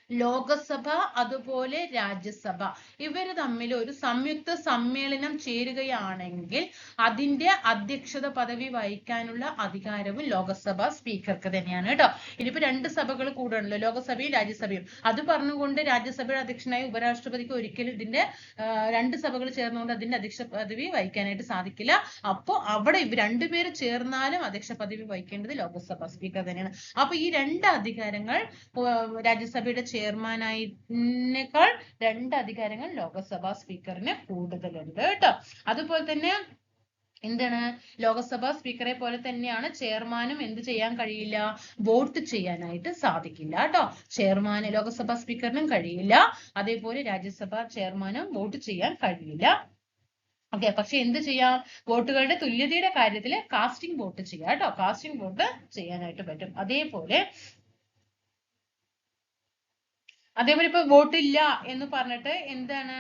ലോകസഭ അതുപോലെ രാജ്യസഭ ഇവര് തമ്മിൽ ഒരു സംയുക്ത സമ്മേളനം ചേരുകയാണെങ്കിൽ അതിന്റെ അധ്യക്ഷത പദവി വഹിക്കാനുള്ള അധികാരവും ലോകസഭ സ്പീക്കർക്ക് തന്നെയാണ് കേട്ടോ. ഇനിയിപ്പോ 2 സഭകൾ കൂടാണല്ലോ, ലോകസഭയും രാജ്യസഭയും. അത് പറഞ്ഞുകൊണ്ട് രാജ്യസഭയുടെ അധ്യക്ഷനായ ഉപരാഷ്ട്രപതിക്ക് ഒരിക്കലും ഇതിന്റെ 2 സഭകൾ ചേർന്നുകൊണ്ട് അതിന്റെ അധ്യക്ഷ പദവി വഹിക്കാനായിട്ട് സാധിക്കില്ല. അപ്പോ അവിടെ 2 പേര് ചേർന്നാലും അധ്യക്ഷ പദവി വഹിക്കേണ്ടത് ലോകസഭ സ്പീക്കർ തന്നെയാണ്. അപ്പൊ ഈ 2 അധികാരങ്ങൾ രാജ്യസഭയുടെ ചെയർമാനേക്കാൾ 2 അധികാരങ്ങൾ ലോകസഭാ സ്പീക്കറിന് കൂടുതലുണ്ട് കേട്ടോ. അതുപോലെ തന്നെ എന്താണ്, ലോകസഭാ സ്പീക്കറെ പോലെ തന്നെയാണ് ചെയർമാനും എന്ത് ചെയ്യാൻ കഴിയില്ല, വോട്ട് ചെയ്യാനായിട്ട് സാധിക്കില്ല കേട്ടോ. ലോകസഭാ സ്പീക്കറിനും കഴിയില്ല, അതേപോലെ രാജ്യസഭാ ചെയർമാനും വോട്ട് ചെയ്യാൻ കഴിയില്ല. ഓക്കെ, പക്ഷെ എന്ത് ചെയ്യാം, വോട്ടുകളുടെ തുല്യതയുടെ കാര്യത്തിൽ കാസ്റ്റിംഗ് വോട്ട് ചെയ്യാം കേട്ടോ. കാസ്റ്റിംഗ് വോട്ട് ചെയ്യാനായിട്ട് പറ്റും. അതേപോലെ ഇപ്പൊ വോട്ടില്ല എന്ന് പറഞ്ഞിട്ട് എന്താണ്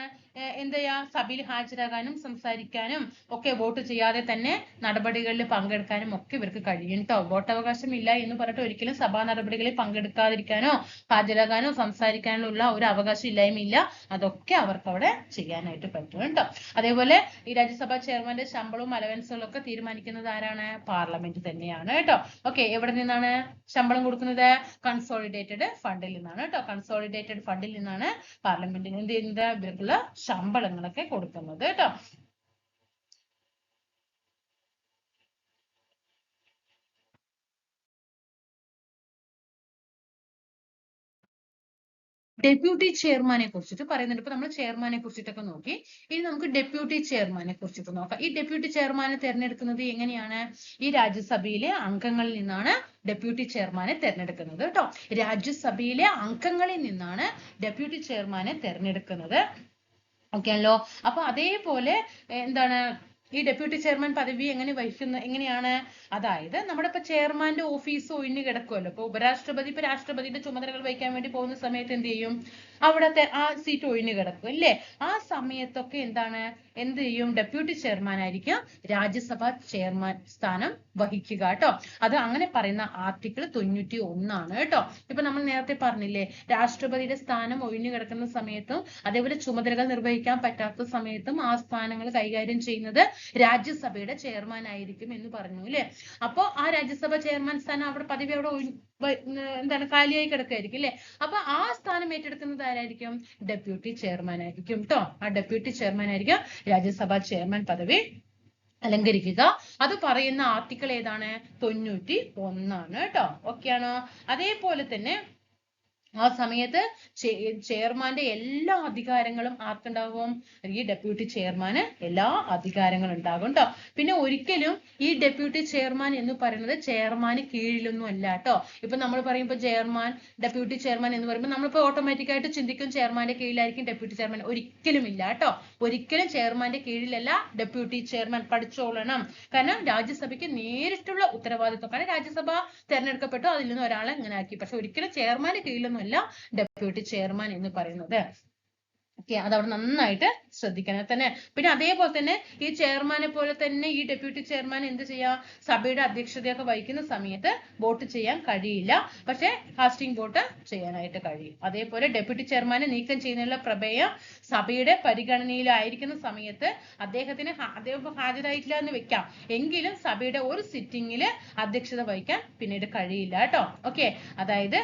എന്ത് ചെയ്യാ, സഭയിൽ ഹാജരാകാനും സംസാരിക്കാനും ഒക്കെ വോട്ട് ചെയ്യാതെ തന്നെ നടപടികളിൽ പങ്കെടുക്കാനും ഒക്കെ ഇവർക്ക് കഴിയും കേട്ടോ. വോട്ടവകാശം ഇല്ല എന്ന് പറഞ്ഞിട്ട് ഒരിക്കലും സഭാ നടപടികളിൽ പങ്കെടുക്കാതിരിക്കാനോ ഹാജരാകാനോ സംസാരിക്കാനോ ഉള്ള ഒരു അവകാശം ഇല്ലായ്മയില്ല. അതൊക്കെ അവർക്ക് അവിടെ ചെയ്യാനായിട്ട് പറ്റും കേട്ടോ. അതേപോലെ ഈ രാജ്യസഭാ ചെയർമാന്റെ ശമ്പളവും അലവൻസുകളും ഒക്കെ തീരുമാനിക്കുന്നത് ആരാണ്, പാർലമെന്റ് തന്നെയാണ് കേട്ടോ. ഓക്കെ, എവിടെ നിന്നാണ് ശമ്പളം കൊടുക്കുന്നത്, കൺസോളിഡേറ്റഡ് ഫണ്ടിൽ നിന്നാണ് കേട്ടോ. കൺസോളിഡേറ്റഡ് ഫണ്ടിൽ നിന്നാണ് പാർലമെന്റിന് എന്ത് ചെയ്യുന്നത്, ഇവർക്കുള്ള ശമ്പളങ്ങളൊക്കെ കൊടുക്കുന്നത് കേട്ടോ. ഡെപ്യൂട്ടി ചെയർമാനെ കുറിച്ചിട്ട് പറയുന്നുണ്ട്. ഇപ്പൊ നമ്മൾ ചെയർമാനെ കുറിച്ചിട്ടൊക്കെ നോക്കി. ഇനി നമുക്ക് ഡെപ്യൂട്ടി ചെയർമാനെ കുറിച്ചിട്ട് നോക്കാം. ഈ ഡെപ്യൂട്ടി ചെയർമാനെ തെരഞ്ഞെടുക്കുന്നത് എങ്ങനെയാണ്, ഈ രാജ്യസഭയിലെ അംഗങ്ങളിൽ നിന്നാണ് ഡെപ്യൂട്ടി ചെയർമാനെ തെരഞ്ഞെടുക്കുന്നത് കേട്ടോ. രാജ്യസഭയിലെ അംഗങ്ങളിൽ നിന്നാണ് ഡെപ്യൂട്ടി ചെയർമാനെ തെരഞ്ഞെടുക്കുന്നത്. ഓക്കെ ആണല്ലോ. അപ്പൊ അതേപോലെ എന്താണ്, ഈ ഡെപ്യൂട്ടി ചെയർമാൻ പദവി എങ്ങനെയാണ്, അതായത് നമ്മുടെ ഇപ്പൊ ചെയർമാന്റെ ഓഫീസ് ഒഴിഞ്ഞു കിടക്കുമല്ലോ. ഇപ്പൊ ഉപരാഷ്ട്രപതി ഇപ്പൊ രാഷ്ട്രപതിയുടെ ചുമതലകൾ വഹിക്കാൻ വേണ്ടി പോകുന്ന സമയത്ത് എന്ത് ചെയ്യും, അവിടത്തെ ആ സീറ്റ് ഒഴിഞ്ഞു കിടക്കും അല്ലേ. ആ സമയത്തൊക്കെ എന്ത് ചെയ്യും, ഡെപ്യൂട്ടി ചെയർമാൻ ആയിരിക്കും രാജ്യസഭാ ചെയർമാൻ സ്ഥാനം വഹിക്കുക കേട്ടോ. അത് അങ്ങനെ പറയുന്ന ആർട്ടിക്കിൾ 91 കേട്ടോ. ഇപ്പൊ നമ്മൾ നേരത്തെ പറഞ്ഞില്ലേ, രാഷ്ട്രപതിയുടെ സ്ഥാനം ഒഴിഞ്ഞു കിടക്കുന്ന സമയത്തും അതേപോലെ ചുമതലകൾ നിർവഹിക്കാൻ പറ്റാത്ത സമയത്തും ആ സ്ഥാനങ്ങൾ കൈകാര്യം ചെയ്യുന്നത് രാജ്യസഭയുടെ ചെയർമാൻ ആയിരിക്കും എന്ന് പറഞ്ഞു അല്ലെ. അപ്പൊ ആ രാജ്യസഭ ചെയർമാൻ സ്ഥാനം അവിടെ പദവി അവിടെ കാലിയായി കിടക്കായിരിക്കും അല്ലെ. അപ്പൊ ആ സ്ഥാനം ഏറ്റെടുക്കുന്നത് ആരായിരിക്കും, ഡെപ്യൂട്ടി ചെയർമാൻ ആയിരിക്കും കേട്ടോ. ആ ഡെപ്യൂട്ടി ചെയർമാൻ ആയിരിക്കും രാജ്യസഭാ ചെയർമാൻ പദവി അലങ്കരിക്കുക. അത് പറയുന്ന ആർട്ടിക്കിൾ ഏതാണ്, 91 കേട്ടോ. ഓക്കെ ആണോ. അതേപോലെ തന്നെ ആ സമയത്ത് ചെയർമാന്റെ എല്ലാ അധികാരങ്ങളും ആർക്കുണ്ടാകും, ഈ ഡെപ്യൂട്ടി ചെയർമാന് എല്ലാ അധികാരങ്ങളും ഉണ്ടാകും കേട്ടോ. പിന്നെ ഒരിക്കലും ഈ ഡെപ്യൂട്ടി ചെയർമാൻ എന്ന് പറയുന്നത് ചെയർമാന് കീഴിലൊന്നും അല്ല കേട്ടോ. ഇപ്പൊ നമ്മൾ പറയുമ്പോൾ ചെയർമാൻ ഡെപ്യൂട്ടി ചെയർമാൻ എന്ന് പറയുമ്പോൾ നമ്മളിപ്പോ ഓട്ടോമാറ്റിക് ആയിട്ട് ചിന്തിക്കും ചെയർമാന്റെ കീഴിലായിരിക്കും ഡെപ്യൂട്ടി ചെയർമാൻ. ഒരിക്കലും ഇല്ല കേട്ടോ. ഒരിക്കലും ചെയർമാന്റെ കീഴിലല്ല ഡെപ്യൂട്ടി ചെയർമാൻ. പഠിച്ചോളണം. കാരണം രാജ്യസഭയ്ക്ക് നേരിട്ടുള്ള ഉത്തരവാദിത്വം, കാരണം രാജ്യസഭ തെരഞ്ഞെടുക്കപ്പെട്ടു, അതിൽ നിന്ന് ഒരാളെ ഇങ്ങനെ ആക്കി. പക്ഷെ ഒരിക്കലും ചെയർമാന്റെ കീഴിലൊന്നും അല്ല ഡെപ്യൂട്ടി ചെയർമാൻ എന്ന് പറയുന്നത്. ഓക്കെ, അതവിടെ നന്നായിട്ട് ശ്രദ്ധിക്കണം തന്നെ. പിന്നെ അതേപോലെ തന്നെ ഈ ചെയർമാനെ പോലെ തന്നെ ഈ ഡെപ്യൂട്ടി ചെയർമാൻ എന്ത് ചെയ്യാം, സഭയുടെ അധ്യക്ഷതയൊക്കെ വഹിക്കുന്ന സമയത്ത് വോട്ട് ചെയ്യാൻ കഴിയില്ല, പക്ഷെ കാസ്റ്റിംഗ് വോട്ട് ചെയ്യാനായിട്ട് കഴിയും. അതേപോലെ ഡെപ്യൂട്ടി ചെയർമാനെ നീക്കം ചെയ്യുന്നതിനുള്ള പ്രമേയം സഭയുടെ പരിഗണനയിലായിരിക്കുന്ന സമയത്ത് അദ്ദേഹം ഹാജരായിട്ടില്ല എന്ന് വെക്കാം, എങ്കിലും സഭയുടെ ഒരു സിറ്റിംഗിൽ അധ്യക്ഷത വഹിക്കാൻ പിന്നീട് കഴിയില്ല കേട്ടോ. ഓക്കെ, അതായത്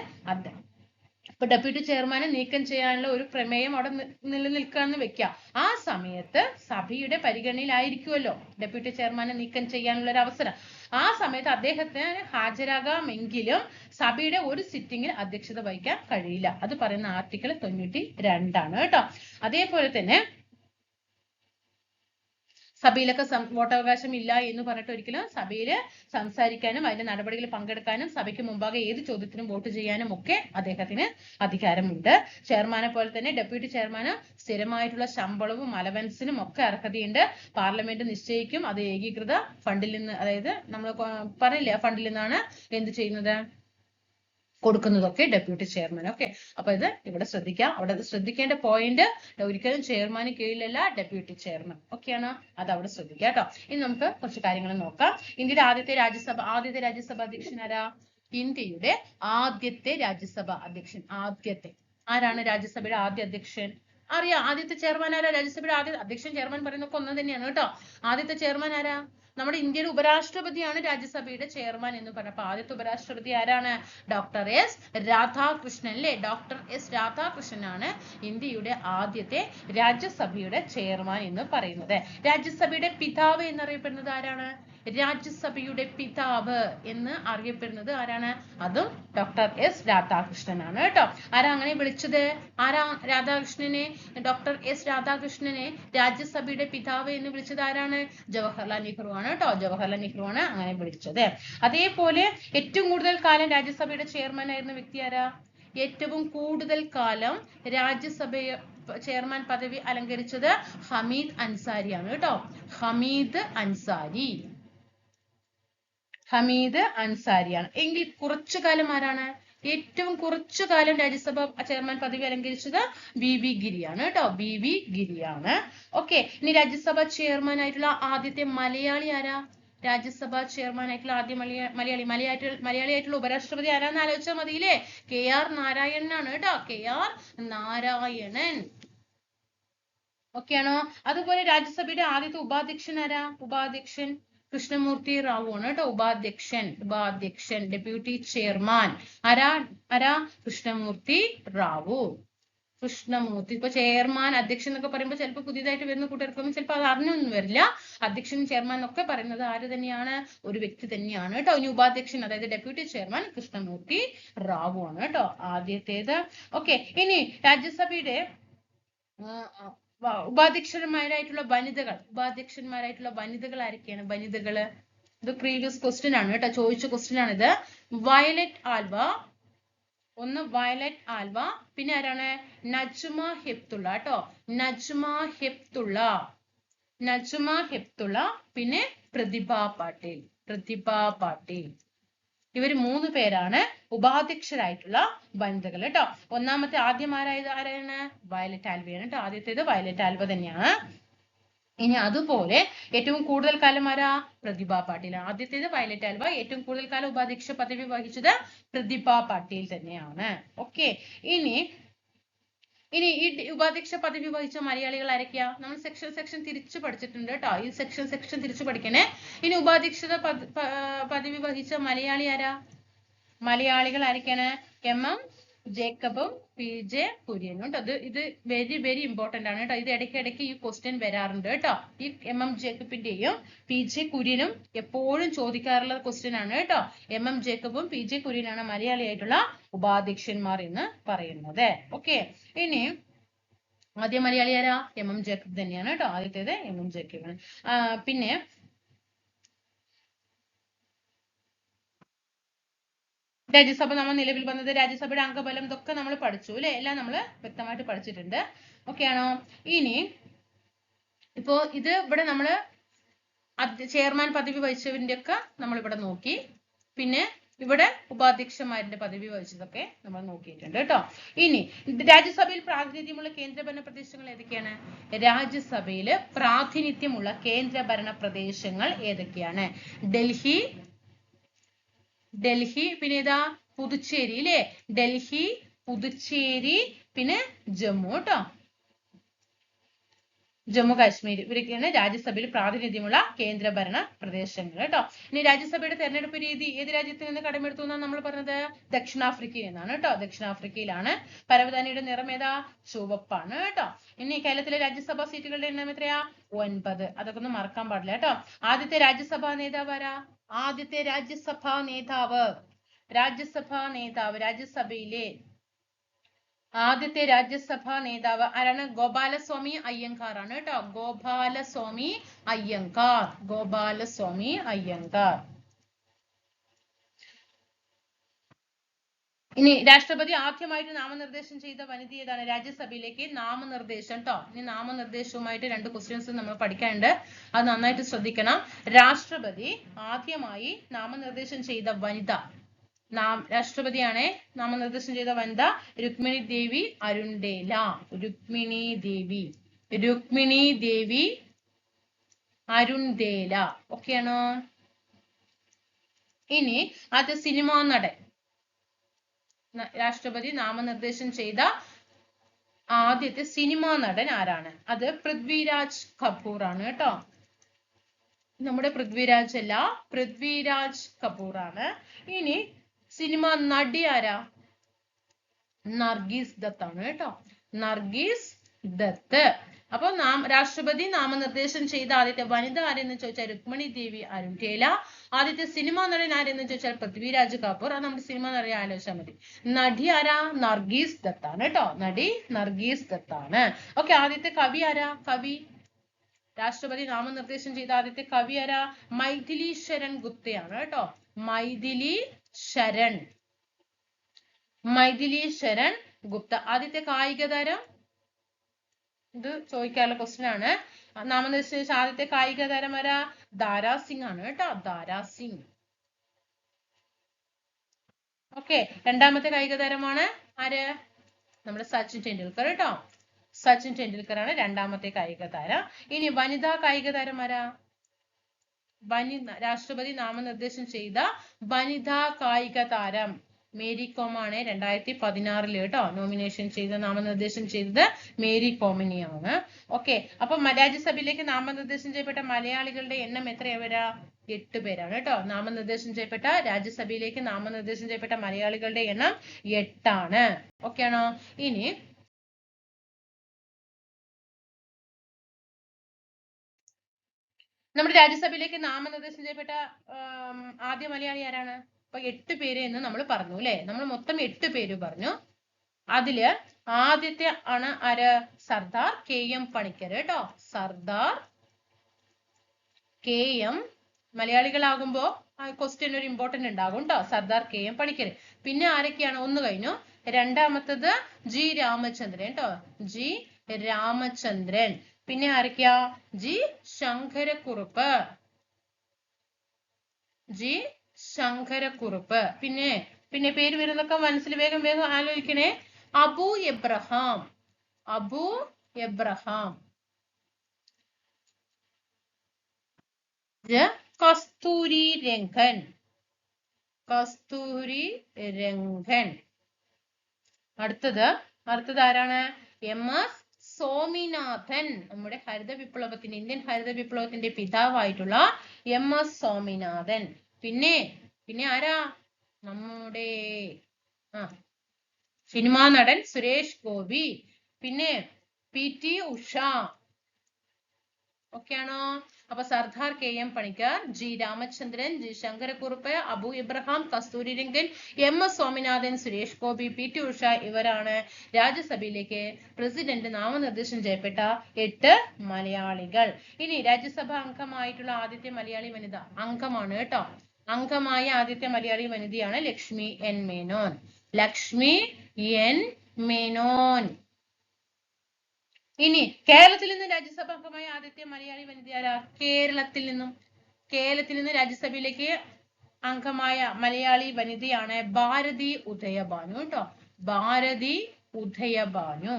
ഇപ്പൊ ഡെപ്യൂട്ടി ചെയർമാനെ നീക്കം ചെയ്യാനുള്ള ഒരു പ്രമേയം അവിടെ നിലനിൽക്കാന്ന് വെക്കാം. ആ സമയത്ത് സഭയുടെ പരിഗണനയിലായിരിക്കുമല്ലോ ഡെപ്യൂട്ടി ചെയർമാനെ നീക്കം ചെയ്യാനുള്ള ഒരു അവസരം. ആ സമയത്ത് അദ്ദേഹത്തിന് ഹാജരാകാമെങ്കിലും സഭയുടെ ഒരു സിറ്റിംഗിൽ അധ്യക്ഷത വഹിക്കാൻ കഴിയില്ല. അത് പറയുന്ന ആർട്ടിക്കിൾ 92 കേട്ടോ. അതേപോലെ തന്നെ സഭയിലൊക്കെ വോട്ടവകാശം ഇല്ല എന്ന് പറഞ്ഞിട്ട് ഒരിക്കലും സഭയിൽ സംസാരിക്കാനും അതിന്റെ നടപടികളിൽ പങ്കെടുക്കാനും സഭയ്ക്ക് മുമ്പാകെ ഏത് ചോദ്യത്തിനും വോട്ട് ചെയ്യാനും ഒക്കെ അദ്ദേഹത്തിന് അധികാരമുണ്ട്. ചെയർമാനെ പോലെ തന്നെ ഡെപ്യൂട്ടി ചെയർമാന് സ്ഥിരമായിട്ടുള്ള ശമ്പളവും അലവൻസിനും ഒക്കെ അർഹതയുണ്ട്. പാർലമെന്റ് നിശ്ചയിക്കും. അത് ഏകീകൃത ഫണ്ടിൽ നിന്ന്, അതായത് നമ്മൾ പറഞ്ഞില്ലേ ആ ഫണ്ടിൽ നിന്നാണ് എന്ത് ചെയ്യുന്നത്, കൊടുക്കുന്നതൊക്കെ ഡെപ്യൂട്ടി ചെയർമാൻ. ഓക്കെ, അപ്പൊ ഇത് ഇവിടെ ശ്രദ്ധിക്കാം. അവിടെ ശ്രദ്ധിക്കേണ്ട പോയിന്റ്, ഒരിക്കലും ചെയർമാന് കീഴിലല്ല ഡെപ്യൂട്ടി ചെയർമാൻ. ഓക്കെയാണ്, അത് അവിടെ ശ്രദ്ധിക്കാം കേട്ടോ. ഇനി നമുക്ക് കുറച്ച് കാര്യങ്ങൾ നോക്കാം. ഇന്ത്യയുടെ ആദ്യത്തെ രാജ്യസഭ അധ്യക്ഷൻ ആരാ, ഇന്ത്യയുടെ ആദ്യത്തെ രാജ്യസഭ അധ്യക്ഷൻ. ആരാണ് രാജ്യസഭയുടെ ആദ്യ അധ്യക്ഷൻ, അറിയാം. ആദ്യത്തെ ചെയർമാൻ ആരാ, രാജ്യസഭയുടെ ആദ്യ അധ്യക്ഷൻ ചെയർമാൻ പറയുന്നൊക്കെ ഒന്ന് തന്നെയാണ് കേട്ടോ. ആദ്യത്തെ ചെയർമാൻ ആരാ, നമ്മുടെ ഇന്ത്യയുടെ ഉപരാഷ്ട്രപതിയാണ് രാജ്യസഭയുടെ ചെയർമാൻ എന്ന് പറഞ്ഞപ്പോൾ ആദ്യത്തെ ഉപരാഷ്ട്രപതി ആരാണ്, ഡോക്ടർ എസ് രാധാകൃഷ്ണൻ അല്ലേ. ഡോക്ടർ എസ് രാധാകൃഷ്ണനാണ് ഇന്ത്യയുടെ ആദ്യത്തെ രാജ്യസഭയുടെ ചെയർമാൻ എന്ന് പറയുന്നത്. രാജ്യസഭയുടെ പിതാവ് എന്നറിയപ്പെടുന്നത് ആരാണ്, രാജ്യസഭയുടെ പിതാവ് എന്ന് അറിയപ്പെടുന്നത് ആരാണ്? അതും ഡോക്ടർ എസ് രാധാകൃഷ്ണനാണ് കേട്ടോ. ആരാ അങ്ങനെ വിളിച്ചത്? ആരാ രാധാകൃഷ്ണനെ, ഡോക്ടർ എസ് രാധാകൃഷ്ണനെ രാജ്യസഭയുടെ പിതാവ് എന്ന് വിളിച്ചത് ആരാണ്? ജവഹർലാൽ നെഹ്റു ആണ് കേട്ടോ. ജവഹർലാൽ നെഹ്റു ആണ് അങ്ങനെ വിളിച്ചത്. അതേപോലെ ഏറ്റവും കൂടുതൽ കാലം രാജ്യസഭയുടെ ചെയർമാൻ ആയിരുന്ന വ്യക്തി ആരാ? ഏറ്റവും കൂടുതൽ കാലം രാജ്യസഭ ചെയർമാൻ പദവി അലങ്കരിച്ചത് ഹമീദ് അൻസാരിയാണ് കേട്ടോ. ഹമീദ് അൻസാരി. ഹമീദ് അൻസാരിയാണ്. എങ്കിൽ കുറച്ചു കാലം ആരാണ്? ഏറ്റവും കുറച്ചു കാലം രാജ്യസഭ ചെയർമാൻ പദവി അലങ്കരിച്ചത് VV ഗിരിയാണ് കേട്ടോ. VV ഗിരിയാണ്. ഓക്കെ. ഇനി രാജ്യസഭ ചെയർമാൻ ആയിട്ടുള്ള ആദ്യത്തെ മലയാളി ആരാ? രാജ്യസഭ ചെയർമാൻ ആയിട്ടുള്ള ആദ്യ മലയാളിയായിട്ടുള്ള ഉപരാഷ്ട്രപതി ആരാന്ന് ആലോചിച്ചാൽ മതിയില്ലേ? KR നാരായണനാണ് കേട്ടോ. KR നാരായണൻ. ഓക്കെ ആണോ? അതുപോലെ രാജ്യസഭയുടെ ആദ്യത്തെ ഉപാധ്യക്ഷൻ ആരാ? ഉപാധ്യക്ഷൻ കൃഷ്ണമൂർത്തി റാവു ആണ് കേട്ടോ. ഉപാധ്യക്ഷൻ ഡെപ്യൂട്ടി ചെയർമാൻ ആരാ? കൃഷ്ണമൂർത്തി റാവു. കൃഷ്ണമൂർത്തി. ഇപ്പൊ ചെയർമാൻ, അധ്യക്ഷൻ എന്നൊക്കെ പറയുമ്പോൾ ചിലപ്പോൾ പുതിയതായിട്ട് വരുന്ന കൂട്ടുകാർക്കൊന്നും ചിലപ്പോൾ അത് അറിഞ്ഞൊന്നും വരില്ല. അധ്യക്ഷൻ, ചെയർമാൻ എന്നൊക്കെ പറയുന്നത് ആര് തന്നെയാണ്? ഒരു വ്യക്തി തന്നെയാണ് കേട്ടോ. ഇനി ഉപാധ്യക്ഷൻ, അതായത് ഡെപ്യൂട്ടി ചെയർമാൻ കൃഷ്ണമൂർത്തി റാവു ആണ് കേട്ടോ ആദ്യത്തേത്. ഓക്കെ. ഇനി രാജ്യസഭയുടെ ഉപാധ്യക്ഷന്മാരായിട്ടുള്ള വനിതകൾ ആരൊക്കെയാണ്? വനിതകള്, ഇത് പ്രീവിയസ് ക്വസ്റ്റ്യൻ ആണ് കേട്ടോ. ചോദിച്ച ക്വസ്റ്റ്യൻ ആണിത്. വയലറ്റ് ആൽവ, പിന്നെ ആരാണ്? നജ്മ ഹെപ്തുള്ള കേട്ടോ. നജ്മ ഹെപ്തുള്ള, പിന്നെ പ്രതിഭ പാട്ടീൽ. ഇവർ 3 പേരാണ് ഉപാധ്യക്ഷരായിട്ടുള്ള വനിതകൾ കേട്ടോ. ഒന്നാമത്തെ ആരാണ്? വയലറ്റ് ആൽവയാണ് കേട്ടോ. ആദ്യത്തേത് വയലറ്റ് ആൽവ തന്നെയാണ്. ഇനി അതുപോലെ ഏറ്റവും കൂടുതൽ കാലം ആരാ? പ്രതിഭ പാട്ടീൽ. ആദ്യത്തേത് വയലറ്റ് ആൽവ. ഏറ്റവും കൂടുതൽ കാലം ഉപാധ്യക്ഷ പദവി വഹിച്ചത് പ്രതിഭ പാട്ടീൽ തന്നെയാണ്. ഓക്കെ. ഇനി ഈ ഉപാധ്യക്ഷ പദവി വഹിച്ച മലയാളികൾ ആരൊക്കെയാ? നമ്മൾ സെക്ഷൻ തിരിച്ചു പഠിച്ചിട്ടുണ്ട് കേട്ടോ. ഈ സെക്ഷൻ തിരിച്ചു പഠിക്കണേ. ഇനി ഉപാധ്യക്ഷത പദവി വഹിച്ച മലയാളികൾ ആരൊക്കെയാണ്? MM ജേക്കബും PJ കുര്യനും കേട്ടോ. ഇത് വെരി വെരി ഇമ്പോർട്ടന്റ് ആണ് കേട്ടോ. ഇത് ഇടയ്ക്കിടയ്ക്ക് ഈ ക്വസ്റ്റ്യൻ വരാറുണ്ട് കേട്ടോ. ഈ MM ജേക്കബിന്റെയും PJ കുര്യനും എപ്പോഴും ചോദിക്കാറുള്ള ക്വസ്റ്റ്യൻ ആണ് കേട്ടോ. MM ജേക്കബും PJ കുര്യനാണ് മലയാളിയായിട്ടുള്ള ഉപാധ്യക്ഷന്മാർ എന്ന് പറയുന്നത്. ഓക്കെ. ഇനി ആദ്യ മലയാളി ആരാ? MM ജേക്കബ് തന്നെയാണ് കേട്ടോ. ആദ്യത്തേത് MM ജേക്കബാണ്. പിന്നെ രാജ്യസഭ നമ്മൾ നിലവിൽ വന്നത്, രാജ്യസഭയുടെ അംഗബലം, ഇതൊക്കെ നമ്മൾ പഠിച്ചു അല്ലെ? എല്ലാം നമ്മൾ വ്യക്തമായിട്ട് പഠിച്ചിട്ടുണ്ട്. ഓക്കെ ആണോ? ഇനി ഇപ്പോ ഇത് ഇവിടെ നമ്മള് ചെയർമാൻ പദവി വഹിച്ചവന്റെ ഒക്കെ നമ്മൾ ഇവിടെ നോക്കി. പിന്നെ ഇവിടെ ഉപാധ്യക്ഷന്മാരുടെ പദവി വഹിച്ചതൊക്കെ നമ്മൾ നോക്കിയിട്ടുണ്ട് കേട്ടോ. ഇനി രാജ്യസഭയിൽ പ്രാതിനിധ്യമുള്ള കേന്ദ്രഭരണ പ്രദേശങ്ങൾ ഏതൊക്കെയാണ്? രാജ്യസഭയില് പ്രാതിനിധ്യമുള്ള കേന്ദ്രഭരണ പ്രദേശങ്ങൾ ഏതൊക്കെയാണ്? ഡൽഹി, പിന്നെ ഏതാ? പുതുച്ചേരി അല്ലേ? ഡൽഹി, പുതുച്ചേരി, പിന്നെ ജമ്മു കേട്ടോ. ജമ്മു കാശ്മീർ. ഇവരൊക്കെയാണ് രാജ്യസഭയിൽ പ്രാതിനിധ്യമുള്ള കേന്ദ്രഭരണ പ്രദേശങ്ങൾ കേട്ടോ. ഇനി രാജ്യസഭയുടെ തെരഞ്ഞെടുപ്പ് രീതി ഏത് രാജ്യത്തിൽ നിന്ന് കടമെടുത്തു എന്നാണ് നമ്മൾ പറഞ്ഞത്? ദക്ഷിണാഫ്രിക്കയിൽ നിന്നാണ് കേട്ടോ. ദക്ഷിണാഫ്രിക്കയിലാണ്. പരവതാനിയുടെ നിറം ഏതാ? ചുവപ്പാണ് കേട്ടോ. ഇനി കേരളത്തിലെ രാജ്യസഭാ സീറ്റുകളുടെ എണ്ണം എത്രയാ? 9. അതൊക്കെ ഒന്നും മറക്കാൻ പാടില്ല കേട്ടോ. ആദ്യത്തെ രാജ്യസഭാ നേതാവ് ആരാ? രാജ്യസഭയിലെ ആദ്യത്തെ രാജ്യസഭാ നേതാവ് ആരാണ്? ഗോപാലസ്വാമി അയ്യങ്കാർ ആണ് കേട്ടോ. ഗോപാലസ്വാമി അയ്യങ്കാർ. ഇനി രാഷ്ട്രപതി ആദ്യമായിട്ട് നാമനിർദ്ദേശം ചെയ്ത വനിത ഏതാണ്? രാജ്യസഭയിലേക്ക് നാമനിർദ്ദേശം കേട്ടോ. ഇനി നാമനിർദ്ദേശവുമായിട്ട് 2 ക്വസ്റ്റ്യൻസ് നമ്മൾ പഠിക്കാനുണ്ട്. അത് നന്നായിട്ട് ശ്രദ്ധിക്കണം. രാഷ്ട്രപതി ആദ്യമായി നാമനിർദ്ദേശം ചെയ്ത വനിത, രാഷ്ട്രപതിയാണ് നാമനിർദ്ദേശം ചെയ്ത വനിത രുക്മിണി ദേവി അരുൺഡേല. രുക്മിണി ദേവി അരുൺഡേല. ഓക്കെ ആണോ? ഇനി അത് സിനിമാ നടൻ, രാഷ്ട്രപതി നാമനിർദ്ദേശം ചെയ്ത ആദ്യത്തെ സിനിമാ നടൻ ആരാണ്? അത് പൃഥ്വിരാജ് കപൂർ ആണ് കേട്ടോ. നമ്മുടെ പൃഥ്വിരാജ് അല്ല, പൃഥ്വിരാജ് കപൂർ ആണ്. ഇനി സിനിമ നടി ആരാ? നർഗീസ് ദത്ത് ആണ് കേട്ടോ. നർഗീസ് ദത്ത്. അപ്പൊ രാഷ്ട്രപതി നാമനിർദ്ദേശം ചെയ്ത ആദ്യത്തെ വനിത ആരെന്ന് ചോദിച്ചാൽ രുക്മിണി ദേവി അരുൺകേല. ആദ്യത്തെ സിനിമാ നടൻ ആരെന്ന് ചോദിച്ചാൽ പൃഥ്വിരാജ് കപൂർ. അത് നമ്മുടെ സിനിമ നടൻ ആലോചിച്ചാൽ മതി. നടി ആരാ? നർഗീസ് ദത്താണ് കേട്ടോ. നടി നർഗീസ് ദത്താണ്. ഓക്കെ, ആദ്യത്തെ കവി ആരാ? കവി രാഷ്ട്രപതി നാമനിർദ്ദേശം ചെയ്ത ആദ്യത്തെ കവി ആരാ? മൈഥിലി ശരൺ ഗുപ്തയാണ് കേട്ടോ. മൈഥിലി ശരൺ ഗുപ്ത. ആദ്യത്തെ കായിക താരം, ഇത് ചോദിക്കാനുള്ള ക്വസ്റ്റ്യൻ ആണ്. നാമനിർദ്ദേശം ചെയ്ത ആദ്യത്തെ കായിക താരം ആരാ? ദാരാ സിംഗ് ആണ് കേട്ടോ. ദാരാ സിംഗ്. ഓക്കെ, രണ്ടാമത്തെ കായിക താരമാണ് ആര്? നമ്മുടെ സച്ചിൻ ടെണ്ടുൽക്കർ കേട്ടോ. സച്ചിൻ ടെണ്ടുൽക്കർ ആണ് രണ്ടാമത്തെ കായിക താരം. ഇനി വനിതാ കായിക താരം ആരാ? രാഷ്ട്രപതി നാമനിർദ്ദേശം ചെയ്ത വനിതാ കായിക താരം മേരി കോം ആണ്. 2016 കേട്ടോ നോമിനേഷൻ ചെയ്ത നാമനിർദ്ദേശം ചെയ്തത് മേരി കോമിനെയാണ്. ഓക്കെ, അപ്പൊ രാജ്യസഭയിലേക്ക് നാമനിർദ്ദേശം ചെയ്യപ്പെട്ട മലയാളികളുടെ എണ്ണം എത്രയാ വരാ? 8 പേരാണ് കേട്ടോ. രാജ്യസഭയിലേക്ക് നാമനിർദ്ദേശം ചെയ്യപ്പെട്ട മലയാളികളുടെ എണ്ണം 8 ആണ്. ഓക്കെ ആണോ? ഇനി നമ്മുടെ രാജ്യസഭയിലേക്ക് നാമനിർദ്ദേശം ചെയ്യപ്പെട്ട ആദ്യ മലയാളി ആരാണ്? അപ്പൊ 8 പേര് എന്ന് നമ്മൾ പറഞ്ഞു അല്ലെ. നമ്മൾ മൊത്തം 8 പേര് പറഞ്ഞു. അതില് ആദ്യത്തെ ആണ് ആര്? സർദാർ KM പണിക്കർ കേട്ടോ. സർദാർ KM. മലയാളികളാകുമ്പോ ക്വസ്റ്റ്യൻ ഒരു ഇമ്പോർട്ടന്റ് ഉണ്ടാകും കേട്ടോ. സർദാർ KM പണിക്കർ. പിന്നെ ആരൊക്കെയാണ്? ഒന്ന് കഴിഞ്ഞു. രണ്ടാമത്തത് G രാമചന്ദ്രൻ കേട്ടോ. G രാമചന്ദ്രൻ. പിന്നെ ആരൊക്കെയാ? G ശങ്കരക്കുറുപ്പ്. പിന്നെ പേര് വരുന്നൊക്കെ മനസ്സിൽ വേഗം ആലോചിക്കണേ. അബു എബ്രഹാം. കസ്തൂരി രംഗൻ. അടുത്തത് ആരാണ്? MS സ്വാമിനാഥൻ. നമ്മുടെ ഇന്ത്യൻ ഹരിത വിപ്ലവത്തിന്റെ പിതാവായിട്ടുള്ള MS സ്വാമിനാഥൻ. പിന്നെ ആരാ? നമ്മുടെ സിനിമാ നടൻ സുരേഷ് ഗോപി. പിന്നെ PT ഉഷ. ഓക്കെ ആണോ? അപ്പൊ Sardar KM Panicker, G Ramachandran, G Sankara Kurup, Abu Ibrahim, Kasturi Rangan, MS Swaminathan, Suresh Gopi, PT Usha ഇവരാണ് രാജ്യസഭയിലേക്ക് പ്രസിഡന്റ് നാമനിർദ്ദേശം ചെയ്യപ്പെട്ട 8 മലയാളികൾ. ഇനി രാജ്യസഭ അംഗമായിട്ടുള്ള ആദ്യത്തെ മലയാളി വനിത അംഗമാണ് കേട്ടോ. അംഗമായ ആദ്യത്തെ മലയാളി വനിതയാണ് ലക്ഷ്മി N മേനോൻ. ഇനി കേരളത്തിൽ നിന്ന് രാജ്യസഭ അംഗമായ ആദ്യത്തെ മലയാളി വനിത ആരാ? കേരളത്തിൽ നിന്ന് രാജ്യസഭയിലേക്ക് അംഗമായ മലയാളി വനിതയാണ് ഭാരതി ഉദയഭാനു കേട്ടോ. ഭാരതി ഉദയഭാനു.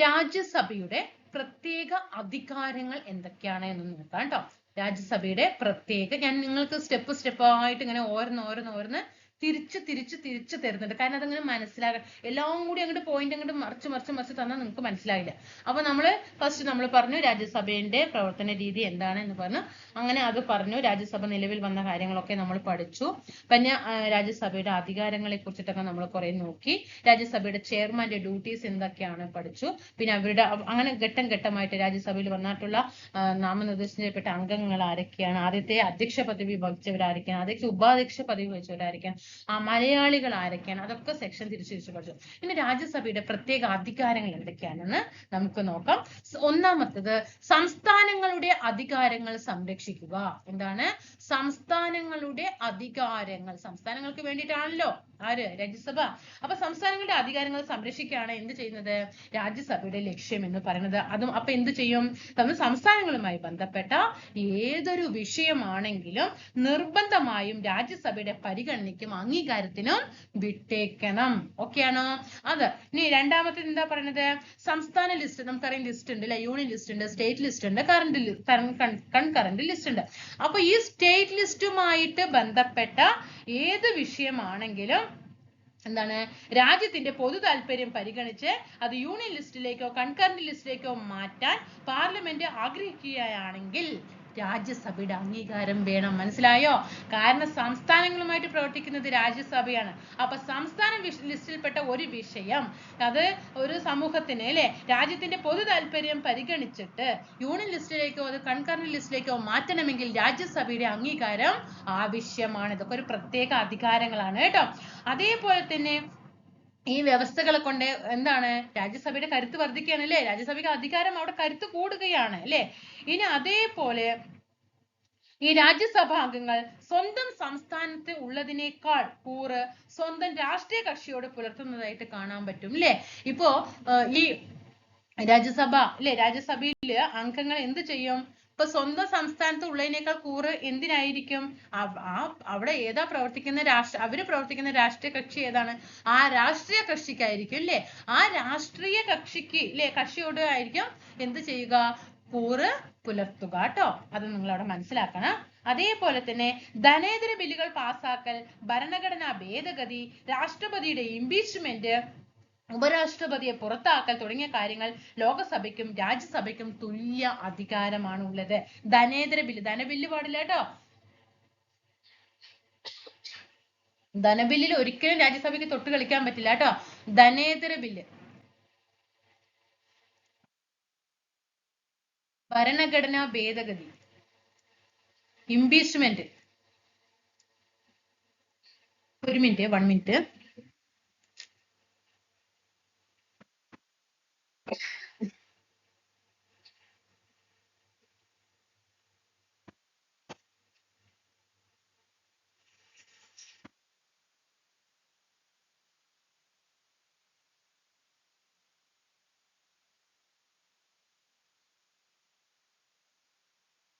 രാജ്യസഭയുടെ പ്രത്യേക അധികാരങ്ങൾ എന്തൊക്കെയാണ് എന്ന് നോക്കാം കേട്ടോ. രാജ്യസഭയുടെ ഞാൻ നിങ്ങൾക്ക് സ്റ്റെപ്പ് ആയിട്ട് ഇങ്ങനെ ഓരോന്ന് തിരിച്ച് തരുന്നുണ്ട്. കാരണം അതങ്ങനെ മനസ്സിലാകാൻ എല്ലാം കൂടി അങ്ങോട്ട് പോയിന്റ് അങ്ങോട്ട് മറിച്ച് തന്നാൽ നിങ്ങൾക്ക് മനസ്സിലാവില്ല. അപ്പൊ ഫസ്റ്റ് നമ്മൾ പറഞ്ഞു രാജ്യസഭയുടെ പ്രവർത്തന രീതി എന്താണെന്ന് പറഞ്ഞു. അങ്ങനെ അത് പറഞ്ഞു. രാജ്യസഭ നിലവിൽ വന്ന കാര്യങ്ങളൊക്കെ നമ്മൾ പഠിച്ചു. പിന്നെ രാജ്യസഭയുടെ അധികാരങ്ങളെ കുറിച്ചിട്ടൊക്കെ നമ്മൾ കുറെ നോക്കി. രാജ്യസഭയുടെ ചെയർമാന്റെ ഡ്യൂട്ടീസ് എന്തൊക്കെയാണ് പഠിച്ചു. പിന്നെ അവരുടെ അങ്ങനെ ഘട്ടമായിട്ട് രാജ്യസഭയിൽ വന്നിട്ടുള്ള നാമനിർദ്ദേശം ചെയ്യപ്പെട്ട അംഗങ്ങൾ ആരൊക്കെയാണ്, ആദ്യത്തെ അധ്യക്ഷ പദവി വഹിച്ചവരായിരിക്കണം, ആദ്യത്തെ ഉപാധ്യക്ഷ പദവി വഹിച്ചവരായിരിക്കണം, മലയാളികൾ ആരൊക്കെയാണ്, അതൊക്കെ സെക്ഷൻ തിരിച്ചു പഠിച്ചു. ഇനി രാജ്യസഭയുടെ പ്രത്യേക അധികാരങ്ങൾ എന്തൊക്കെയാണെന്ന് നമുക്ക് നോക്കാം. ഒന്നാമത്തത് സംസ്ഥാനങ്ങളുടെ അധികാരങ്ങൾ സംരക്ഷിക്കുക. എന്താണ്? സംസ്ഥാനങ്ങളുടെ അധികാരങ്ങൾ. സംസ്ഥാനങ്ങൾക്ക് വേണ്ടിയിട്ടാണല്ലോ രാജ്യസഭ. അപ്പൊ സംസ്ഥാനങ്ങളുടെ അധികാരങ്ങൾ സംരക്ഷിക്കുകയാണ് എന്ത് ചെയ്യുന്നത്? രാജ്യസഭയുടെ ലക്ഷ്യം എന്ന് പറയുന്നത്. അപ്പൊ എന്ത് ചെയ്യും? സംസ്ഥാനങ്ങളുമായി ബന്ധപ്പെട്ട ഏതൊരു വിഷയമാണെങ്കിലും നിർബന്ധമായും രാജ്യസഭയുടെ പരിഗണനയ്ക്കും അംഗീകാരത്തിനും വിട്ടേക്കണം. ഓക്കെ ആണോ? ഇനി രണ്ടാമത്തെ എന്താ പറയുന്നത്? സംസ്ഥാന ലിസ്റ്റ്. നമുക്കറിയാം ലിസ്റ്റ് ഉണ്ട് അല്ലെ. യൂണിയൻ ലിസ്റ്റ് ഉണ്ട്, സ്റ്റേറ്റ് ലിസ്റ്റ് ഉണ്ട്, കൺകറന്റ് ലിസ്റ്റ് ഉണ്ട്. അപ്പൊ ഈ സ്റ്റേറ്റ് ലിസ്റ്റുമായിട്ട് ബന്ധപ്പെട്ട ഏത് വിഷയമാണെങ്കിലും എന്താണ്? രാജ്യത്തിന്റെ പൊതു താല്പര്യം പരിഗണിച്ച് അത് യൂണിയൻ ലിസ്റ്റിലേക്കോ കൺകറന്റ് ലിസ്റ്റിലേക്കോ മാറ്റാൻ പാർലമെന്റ് ആഗ്രഹിക്കുകയാണെങ്കിൽ രാജ്യസഭയുടെ അംഗീകാരം വേണം. മനസ്സിലായോ? കാരണം സംസ്ഥാനങ്ങളുമായിട്ട് പ്രവർത്തിക്കുന്നത് രാജ്യസഭയാണ്. അപ്പൊ സംസ്ഥാന ലിസ്റ്റിൽപ്പെട്ട ഒരു വിഷയം അത് ഒരു സമൂഹത്തിന് അല്ലെ രാജ്യത്തിന്റെ പൊതു താല്പര്യം പരിഗണിച്ചിട്ട് യൂണിയൻ ലിസ്റ്റിലേക്കോ അത് കൺകറന്റ് ലിസ്റ്റിലേക്കോ മാറ്റണമെങ്കിൽ രാജ്യസഭയുടെ അംഗീകാരം ആവശ്യമാണ്. ഇതൊക്കെ ഒരു പ്രത്യേക അധികാരങ്ങളാണ് കേട്ടോ. അതേപോലെ തന്നെ ഈ വ്യവസ്ഥകളെ കൊണ്ട് എന്താണ് രാജ്യസഭയുടെ കരുത്ത് വർദ്ധിക്കുകയാണ് അല്ലെ. രാജ്യസഭയ്ക്ക് അധികാരം അവിടെ കരുത്ത് കൂടുകയാണ് അല്ലെ. ഇനി അതേപോലെ ഈ രാജ്യസഭാ അംഗങ്ങൾ സ്വന്തം സംസ്ഥാനത്ത് ഉള്ളതിനേക്കാൾ കൂറ് സ്വന്തം രാഷ്ട്രീയ കക്ഷിയോട് പുലർത്തുന്നതായിട്ട് കാണാൻ പറ്റും അല്ലെ. ഇപ്പോ ഈ രാജ്യസഭ അല്ലെ രാജ്യസഭയില് അംഗങ്ങൾ എന്ത് ചെയ്യും? ഇപ്പൊ സ്വന്തം സംസ്ഥാനത്ത് ഉള്ളതിനേക്കാൾ കൂറ് എന്തിനായിരിക്കും? അവിടെ ഏതാ പ്രവർത്തിക്കുന്ന അവര് പ്രവർത്തിക്കുന്ന രാഷ്ട്രീയ കക്ഷി ഏതാണ്? ആ രാഷ്ട്രീയ കക്ഷിക്കായിരിക്കും അല്ലെ. ആ രാഷ്ട്രീയ കക്ഷിക്ക് അല്ലെ കക്ഷിയോട് ആയിരിക്കും എന്ത് ചെയ്യുക? കൂറ് പുലർത്തുക കേട്ടോ. അത് നിങ്ങൾ അവിടെ മനസ്സിലാക്കണം. അതേപോലെ തന്നെ ധനേതര ബില്ലുകൾ പാസാക്കൽ, ഭരണഘടനാ ഭേദഗതി, രാഷ്ട്രപതിയുടെ ഇംപീച്ച്മെന്റ്, ഉപരാഷ്ട്രപതിയെ പുറത്താക്കൽ തുടങ്ങിയ കാര്യങ്ങൾ ലോകസഭയ്ക്കും രാജ്യസഭയ്ക്കും തുല്യ അധികാരമാണ് ഉള്ളത്. ധനേതര ബില്ല്, ധനബില്ല് പാടില്ല കേട്ടോ. ധനബില്ലിൽ ഒരിക്കലും രാജ്യസഭയ്ക്ക് തൊട്ട് കളിക്കാൻ പറ്റില്ല കേട്ടോ. ധനേതര ബില്ല്, ഭരണഘടനാ ഭേദഗതി, ഇംപീച്ച്മെന്റ്. ഒരു മിനിറ്റ്, 1 മിനിറ്റ്.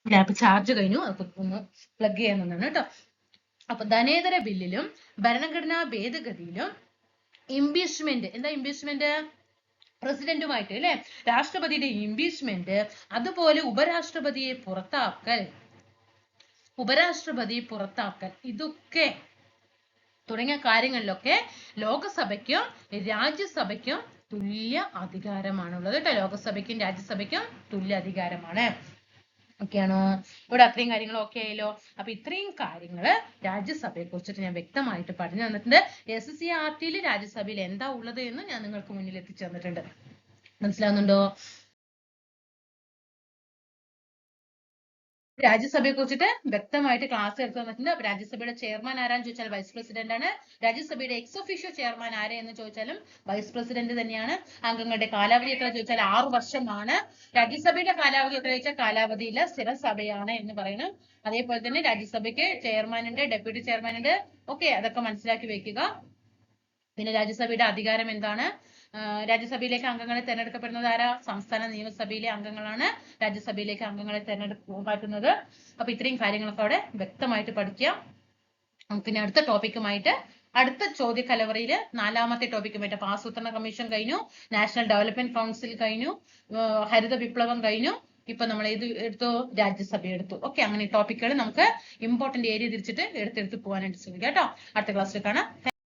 ലാപ്പ് ചാർജ് കഴിഞ്ഞു, ഒന്ന് പ്ലഗ് ചെയ്യാൻ കേട്ടോ. അപ്പൊ ധനേതര ബില്ലിലും ഭരണഘടനാ ഭേദഗതിയിലും ഇംപീച്ച്മെന്റ്, എന്താ ഇംപീച്ച്മെന്റ്? പ്രസിഡന്റുമായിട്ട് അല്ലെ രാഷ്ട്രപതിയുടെ ഇംപീച്ച്മെന്റ്, അതുപോലെ ഉപരാഷ്ട്രപതിയെ പുറത്താക്കൽ, ഇതൊക്കെ തുടങ്ങിയ കാര്യങ്ങളിലൊക്കെ ലോകസഭയ്ക്കും രാജ്യസഭയ്ക്കും തുല്യ അധികാരമാണുള്ളത് കേട്ടോ. ലോകസഭയ്ക്കും രാജ്യസഭയ്ക്കും തുല്യ അധികാരമാണ്. ഓക്കെ ആണോ? ഇവിടെ അത്രയും കാര്യങ്ങൾ ഓക്കെ ആയല്ലോ. അപ്പൊ ഇത്രയും കാര്യങ്ങള് രാജ്യസഭയെ കുറിച്ചിട്ട് ഞാൻ വ്യക്തമായിട്ട് പറഞ്ഞു തന്നിട്ടുണ്ട്. SCERT രാജ്യസഭയിൽ എന്താ ഉള്ളത് എന്ന് ഞാൻ നിങ്ങൾക്ക് മുന്നിൽ എത്തിച്ചു തന്നിട്ടുണ്ട്. മനസ്സിലാവുന്നുണ്ടോ? രാജ്യസഭയെ കുറിച്ചിട്ട് വ്യക്തമായിട്ട് ക്ലാസ് എടുത്തു തന്നിട്ടുണ്ട്. അപ്പൊ രാജ്യസഭയുടെ ചെയർമാൻ ആരാന്ന് ചോദിച്ചാൽ വൈസ് പ്രസിഡന്റ് ആണ്. രാജ്യസഭയുടെ എക്സ് ഒഫീഷ്യോ ചെയർമാൻ ആരെ എന്ന് ചോദിച്ചാലും വൈസ് പ്രസിഡന്റ് തന്നെയാണ്. അംഗങ്ങളുടെ കാലാവധി എത്ര ചോദിച്ചാൽ 6 വർഷമാണ്. രാജ്യസഭയുടെ കാലാവധി എത്ര ചോദിച്ചാൽ കാലാവധിയില്ല, സ്ഥിര സഭയാണ് എന്ന് പറയുന്നു. അതേപോലെ തന്നെ രാജ്യസഭയ്ക്ക് ചെയർമാൻ ഉണ്ട്, ഡെപ്യൂട്ടി ചെയർമാൻ ഉണ്ട്. ഓക്കെ, അതൊക്കെ മനസ്സിലാക്കി വെക്കുക. പിന്നെ രാജ്യസഭയുടെ അധികാരം എന്താണ്? രാജ്യസഭയിലേക്ക് അംഗങ്ങളെ തെരഞ്ഞെടുക്കപ്പെടുന്നത് ആരാ? സംസ്ഥാന നിയമസഭയിലെ അംഗങ്ങളാണ് രാജ്യസഭയിലേക്ക് അംഗങ്ങളെ മാറ്റുന്നത്. അപ്പൊ ഇത്രയും കാര്യങ്ങളൊക്കെ അവിടെ വ്യക്തമായിട്ട് പഠിക്കാം. പിന്നെ അടുത്ത ടോപ്പിക്കുമായിട്ട് അടുത്ത ചോദ്യ കലവറയില് 4ാമത്തെ ടോപ്പിക്കുമായിട്ട് ആസൂത്രണ കമ്മീഷൻ കഴിഞ്ഞു, നാഷണൽ ഡെവലപ്മെന്റ് കൗൺസിൽ കഴിഞ്ഞു, ഹരിത വിപ്ലവം കഴിഞ്ഞു. ഇപ്പൊ നമ്മൾ ഏത് എടുത്തു? രാജ്യസഭ എടുത്തു. ഓക്കെ, അങ്ങനെ ടോപ്പിക്കുകൾ നമുക്ക് ഇമ്പോർട്ടന്റ് ഏരിയ തിരിച്ചിട്ട് എടുത്തെടുത്ത് പോകാനായിട്ട് ശ്രമിക്കാം കേട്ടോ. അടുത്ത ക്ലാസ്സിൽ കാണാം.